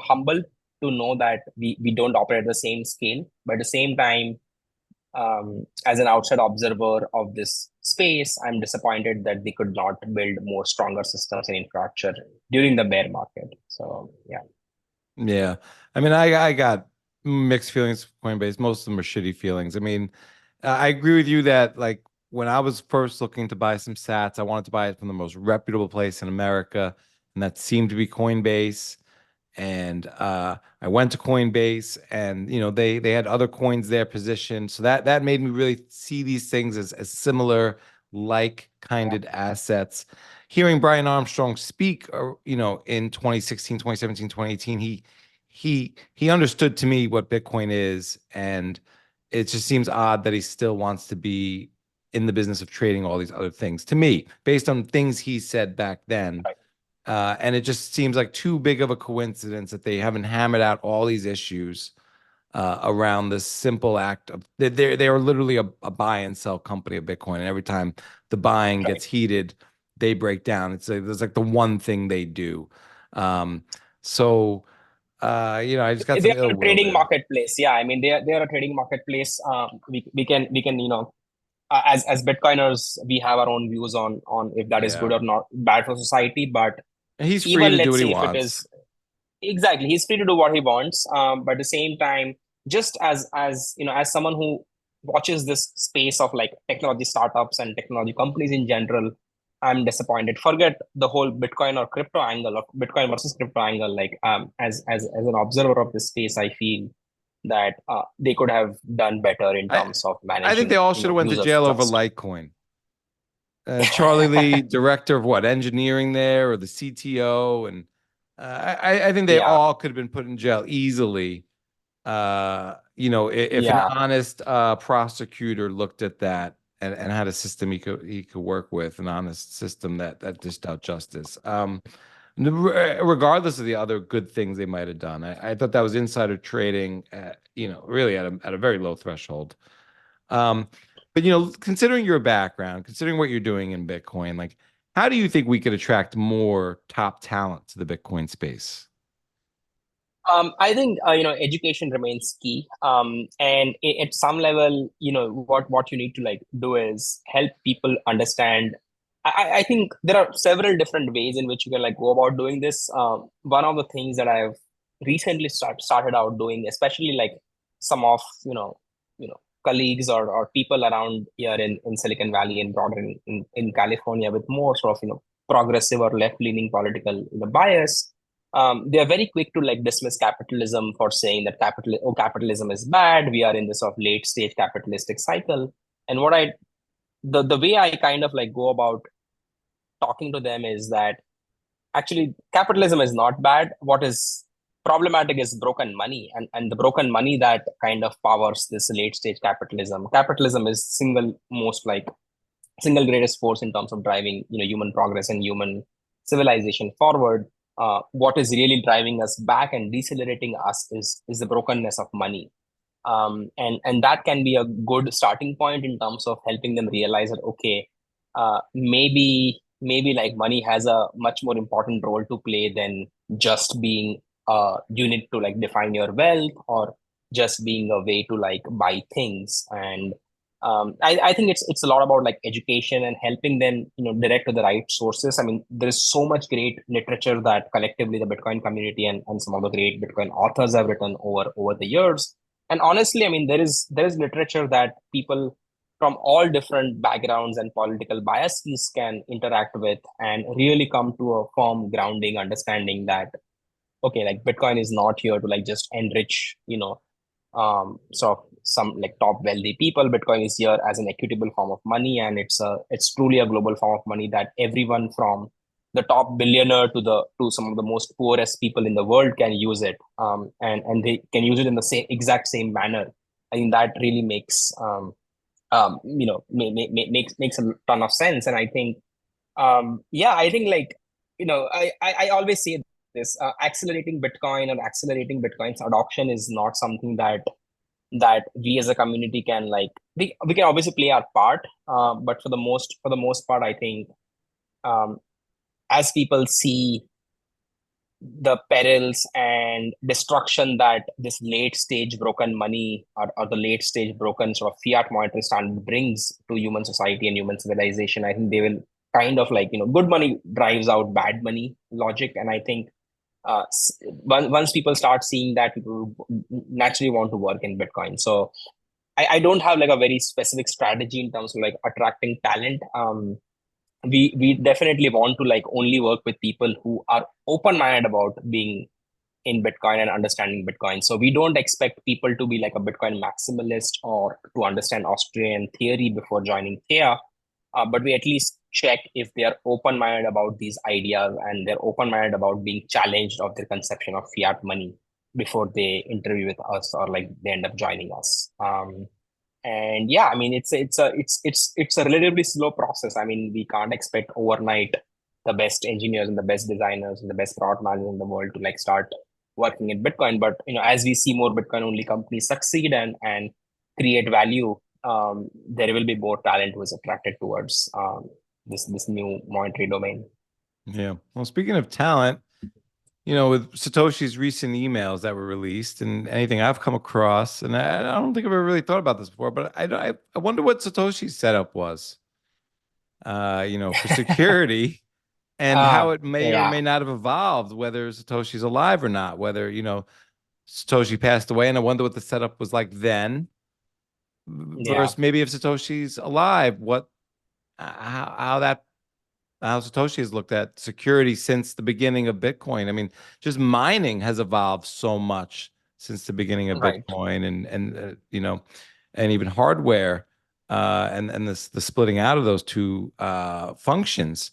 humble to know that we don't operate at the same scale, but at the same time, as an outside observer of this space, I'm disappointed that they could not build more stronger systems and infrastructure during the bear market. So Yeah. I mean, I got mixed feelings for Coinbase. Most of them are shitty feelings. I mean, I agree with you that like when I was first looking to buy some sats, I wanted to buy it from the most reputable place in America, and that seemed to be Coinbase. And I went to Coinbase, and they had other coins there positioned, so that made me really see these things as similar, like-kinded assets. Hearing Brian Armstrong speak, in 2016, 2017, 2018, he understood to me what Bitcoin is, and it just seems odd that he still wants to be in the business of trading all these other things. To me, based on things he said back then. And it just seems like too big of a coincidence that they haven't hammered out all these issues around this simple act of they are literally a buy and sell company of Bitcoin, and every time the buying gets heated, they break down. There's like the one thing they do. I just got some they're ill a will trading there. marketplace. Yeah, I mean they're a trading marketplace. We can as Bitcoiners, we have our own views on if that is good or not bad for society. But He's free even to do let's what he say if it wants. is exactly, he's free to do what he wants. But at the same time, just as someone who watches this space of like technology startups and technology companies in general, I'm disappointed. Forget the whole Bitcoin or crypto angle of Bitcoin versus crypto angle. Like as an observer of this space, I feel that they could have done better in terms of managing. I think they all should have went to jail over Litecoin. Charlie Lee, director of what, engineering there, or the CTO, and I think they all could have been put in jail easily. If an honest prosecutor looked at that and had a system he could work with, an honest system that dished out justice. Regardless of the other good things they might have done, I thought that was insider trading, really at a very low threshold. But considering your background, considering what you're doing in Bitcoin, like, how do you think we could attract more top talent to the Bitcoin space? I think education remains key. And at some level, what you need to like do is help people understand. I think there are several different ways in which you can like go about doing this. One of the things that I've recently started out doing, especially like some of colleagues or people around here in Silicon Valley and broader in California with more sort of progressive or left leaning political bias. They are very quick to like dismiss capitalism for saying that capitalism is bad. We are in this sort of late stage capitalistic cycle. And the way I kind of like go about talking to them is that actually capitalism is not bad. What is problematic is broken money, and the broken money that kind of powers this late stage capitalism. Capitalism is single greatest force in terms of driving human progress and human civilization forward. What is really driving us back and decelerating us is the brokenness of money. And that can be a good starting point in terms of helping them realize that okay, maybe like money has a much more important role to play than just being a unit to like define your wealth, or just being a way to like buy things. And I think it's a lot about like education and helping them direct to the right sources. I mean, there is so much great literature that collectively the Bitcoin community and some of the great Bitcoin authors have written over the years. And honestly, I mean, there is literature that people from all different backgrounds and political biases can interact with and really come to a firm grounding understanding that okay, like Bitcoin is not here to like just enrich sort of some like top wealthy people. Bitcoin is here as an equitable form of money, and it's truly a global form of money that everyone from the top billionaire to some of the most poorest people in the world can use it, and they can use it in the exact same manner. I think that really makes makes a ton of sense. And I think yeah, I think like I always say this, accelerating Bitcoin or accelerating Bitcoin's adoption is not something that we as a community can like we can obviously play our part, but for the most part I think um, as people see the perils and destruction that this late stage broken money or the late stage broken sort of fiat monetary standard brings to human society and human civilization, I think they will kind of like good money drives out bad money logic. And I think once people start seeing that, people naturally want to work in Bitcoin. So I don't have like a very specific strategy in terms of like attracting talent. We definitely want to like only work with people who are open-minded about being in Bitcoin and understanding Bitcoin. So we don't expect people to be like a Bitcoin maximalist or to understand Austrian theory before joining Theya. But we at least check if they are open-minded about these ideas and they're open-minded about being challenged of their conception of fiat money before they interview with us or like they end up joining us. And yeah, I mean, it's a relatively slow process. I mean, we can't expect overnight the best engineers and the best designers and the best product managers in the world to like start working in Bitcoin. But as we see more Bitcoin only companies succeed and create value, there will be more talent who is attracted towards this new monetary domain. Yeah. Well, speaking of talent, with Satoshi's recent emails that were released and anything I've come across, and I don't think I've ever really thought about this before, but I wonder what Satoshi's setup was, for security and how it may or Yeah. may not have evolved, whether Satoshi's alive or not, whether, Satoshi passed away, and I wonder what the setup was like then Yeah. versus maybe if Satoshi's alive, how Satoshi has looked at security since the beginning of Bitcoin. I mean, just mining has evolved so much since the beginning of Right. Bitcoin, and even hardware, and the splitting out of those two functions.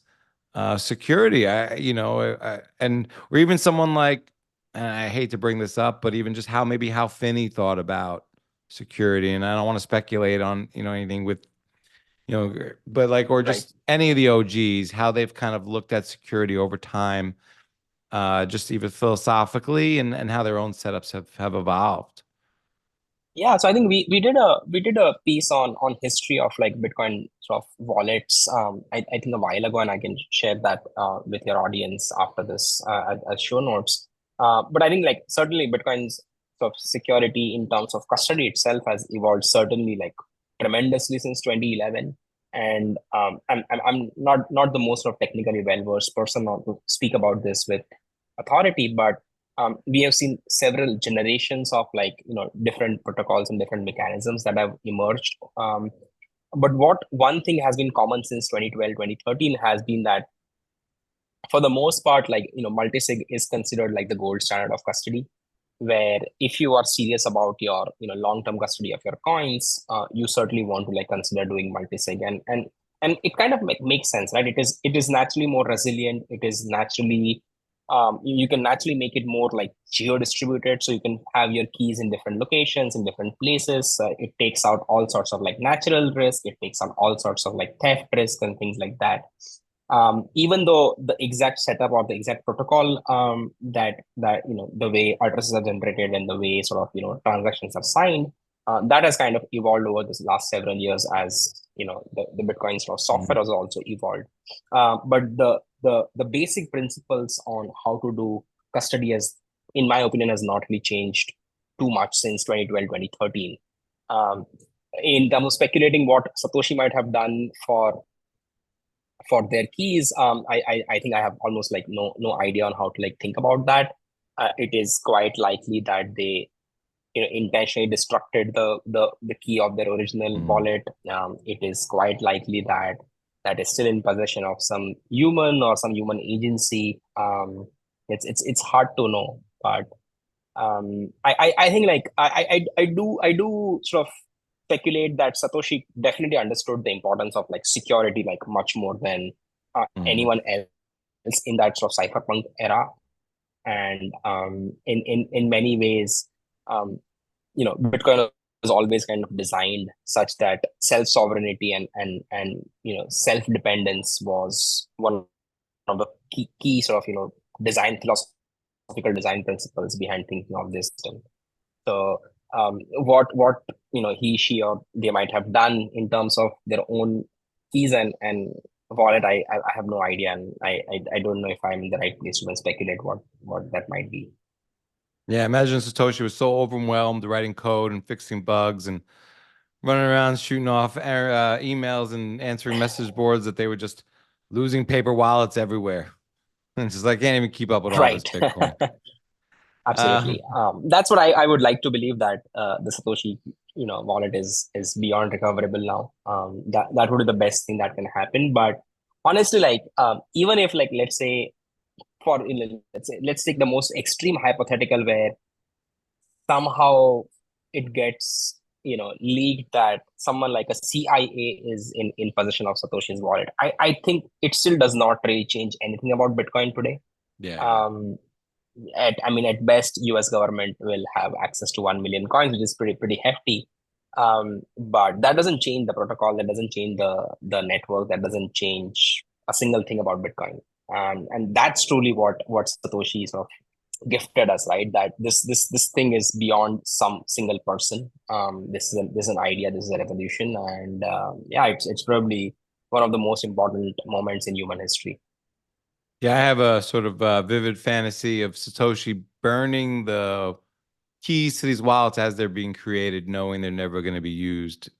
Security, or even someone like, and I hate to bring this up, but even just how Finney thought about security, and I don't want to speculate on anything with but like, or just any of the OGs, how they've kind of looked at security over time, just even philosophically, and how their own setups have evolved. Yeah, so I think we did a piece on history of like Bitcoin sort of wallets. I think a while ago, and I can share that with your audience after this as show notes. But I think like certainly Bitcoin's sort of security in terms of custody itself has evolved certainly like tremendously since 2011. And I'm not the most sort of technically well-versed person not to speak about this with authority, but we have seen several generations of like different protocols and different mechanisms that have emerged. But what one thing has been common since 2012, 2013 has been that for the most part, like multisig is considered like the gold standard of custody, where if you are serious about your long-term custody of your coins, you certainly want to like consider doing multisig, and it kind of makes sense, right? It is naturally more resilient. It is naturally you can naturally make it more like geo-distributed, so you can have your keys in different locations in different places. It takes out all sorts of like natural risk. It takes out all sorts of like theft risk and things like that. Even though the exact setup or the exact protocol that the way addresses are generated and the way sort of transactions are signed, that has kind of evolved over this last several years as the Bitcoin sort of software has also evolved. But the basic principles on how to do custody has, in my opinion, has not really changed too much since 2012, 2013. In terms of speculating what Satoshi might have done for their keys, I think I have almost like no idea on how to like think about that. It is quite likely that they intentionally destructed the key of their original wallet. It is quite likely that is still in possession of some human or some human agency. It's hard to know, but I think like I do sort of speculate that Satoshi definitely understood the importance of like security like much more than anyone else in that sort of cypherpunk era. And in many ways, Bitcoin was always kind of designed such that self-sovereignty and self-dependence was one of the key sort of philosophical design principles behind thinking of this system. So what he, she, or they might have done in terms of their own keys and wallet, I have no idea, and I don't know if I'm in the right place to even speculate what that might be. Yeah, imagine Satoshi was so overwhelmed writing code and fixing bugs and running around shooting off emails and answering message boards that they were just losing paper wallets everywhere. It's just like, I can't even keep up with all this Bitcoin. Absolutely. That's what I would like to believe, that the Satoshi wallet is beyond recoverable now. That would be the best thing that can happen. But honestly, like even if like let's say let's take the most extreme hypothetical where somehow it gets leaked that someone like a CIA is in possession of Satoshi's wallet. I think it still does not really change anything about Bitcoin today. Yeah. At best, US government will have access to 1 million coins, which is pretty hefty. But that doesn't change the protocol. That doesn't change the network. That doesn't change a single thing about Bitcoin. And that's truly what Satoshi sort of gifted us, right? That this thing is beyond some single person. This is an idea. This is a revolution, and it's probably one of the most important moments in human history. Yeah, I have a sort of vivid fantasy of Satoshi burning the keys to these wallets as they're being created, knowing they're never going to be used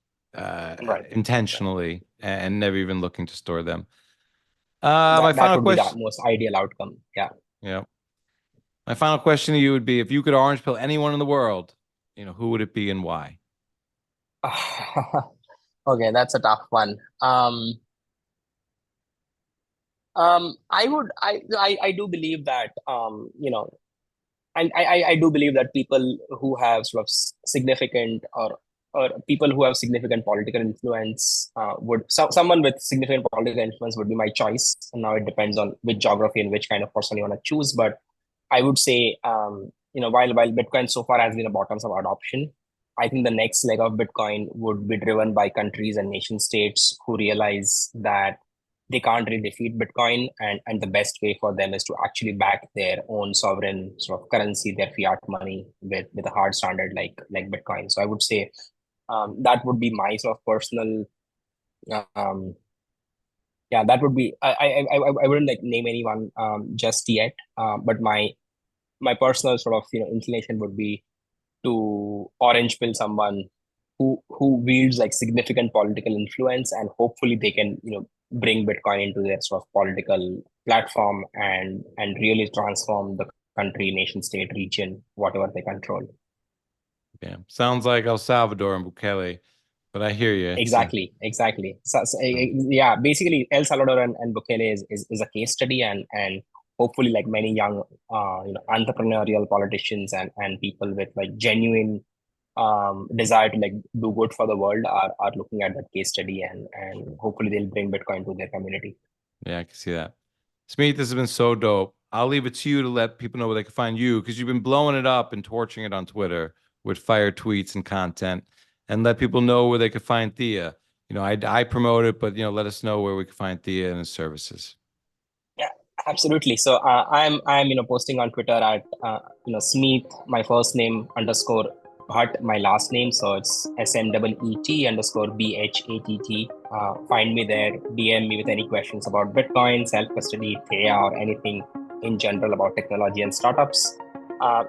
intentionally, and never even looking to store them. My final question. That would be the most ideal outcome. Yeah. Yeah. My final question to you would be: if you could orange pill anyone in the world, who would it be and why? Okay, that's a tough one. I do believe that I do believe that people who have sort of significant or people who have significant political influence someone with significant political influence would be my choice. And now it depends on which geography and which kind of person you want to choose. But I would say while Bitcoin so far has been a bottoms up adoption, I think the next leg of Bitcoin would be driven by countries and nation states who realize that they can't really defeat Bitcoin, and the best way for them is to actually back their own sovereign sort of currency, their fiat money, with a hard standard like Bitcoin. So I would say that would be my sort of personal. That would be. I wouldn't like name anyone just yet, but my my personal sort of inclination would be to orange pill someone who wields like significant political influence, and hopefully they can bring Bitcoin into their sort of political platform and really transform the country, nation state, region, whatever they control. Yeah, sounds like El Salvador and Bukele, but I hear you. Exactly. Yeah, basically El Salvador and Bukele is a case study, and hopefully like many young entrepreneurial politicians and people with like genuine desire to like do good for the world are looking at that case study, and hopefully they'll bring Bitcoin to their community. Yeah, I can see that. Smeet, this has been so dope. I'll leave it to you to let people know where they can find you, because you've been blowing it up and torching it on Twitter with fire tweets and content, and let people know where they can find Theya. I promote it, but let us know where we can find Theya and his services. Yeah, absolutely. So I'm posting on Twitter at Smeet, my first name _ Bhatt, my last name. So it's SMEET_BHATT. Find me there, DM me with any questions about Bitcoin, self-custody, Theya, or anything in general about technology and startups.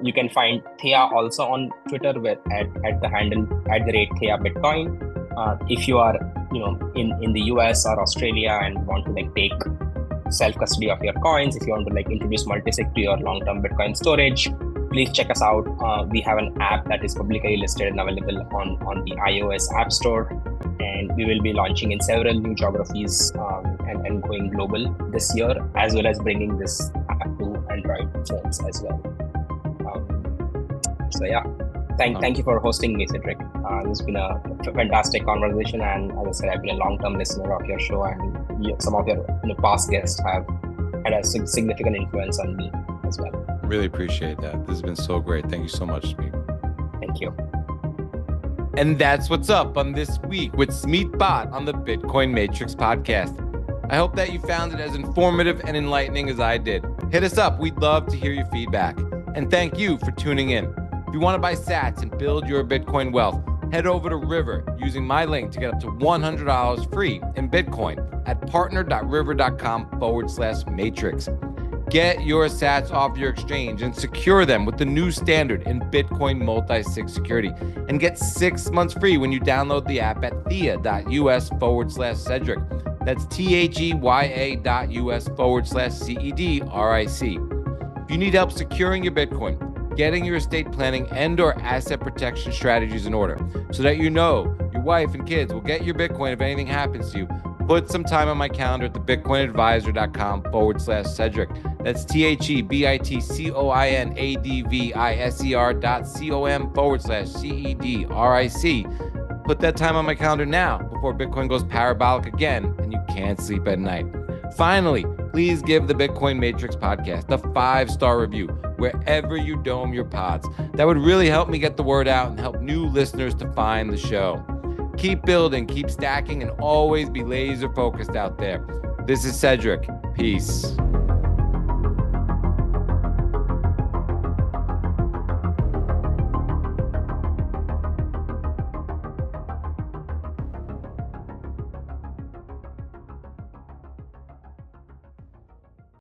You can find Theya also on Twitter at the handle @Theya Bitcoin. If you are in the US or Australia and want to like take self-custody of your coins, if you want to like introduce multisig to your long-term Bitcoin storage, please check us out. We have an app that is publicly listed and available on the iOS App Store, and we will be launching in several new geographies and going global this year, as well as bringing this app to Android phones as well. So yeah, thank you for hosting me, Cedric. This has been a fantastic conversation, and as I said, I've been a long-term listener of your show, and some of your past guests have had a significant influence on me as well. Really appreciate that. This has been so great. Thank you so much, Smeet. Thank you. And that's what's up on this week with Smeet Bhatt on the Bitcoin Matrix podcast. I hope that you found it as informative and enlightening as I did. Hit us up. We'd love to hear your feedback. And thank you for tuning in. If you want to buy sats and build your Bitcoin wealth, head over to River using my link to get up to $100 free in Bitcoin at partner.river.com/matrix. Get your sats off your exchange and secure them with the new standard in Bitcoin multisig security, and get 6 months free when you download the app at theya.us/Cedric. That's THEYA.us/CEDRIC. If you need help securing your Bitcoin, getting your estate planning and or asset protection strategies in order so that your wife and kids will get your Bitcoin if anything happens to you, put some time on my calendar at thebitcoinadvisor.com/Cedric. That's THEBITCOINADVISER.com/CEDRIC. Put that time on my calendar now before Bitcoin goes parabolic again and you can't sleep at night. Finally, please give the Bitcoin Matrix podcast a 5-star review wherever you dome your pods. That would really help me get the word out and help new listeners to find the show. Keep building, keep stacking, and always be laser focused out there. This is Cedric. Peace.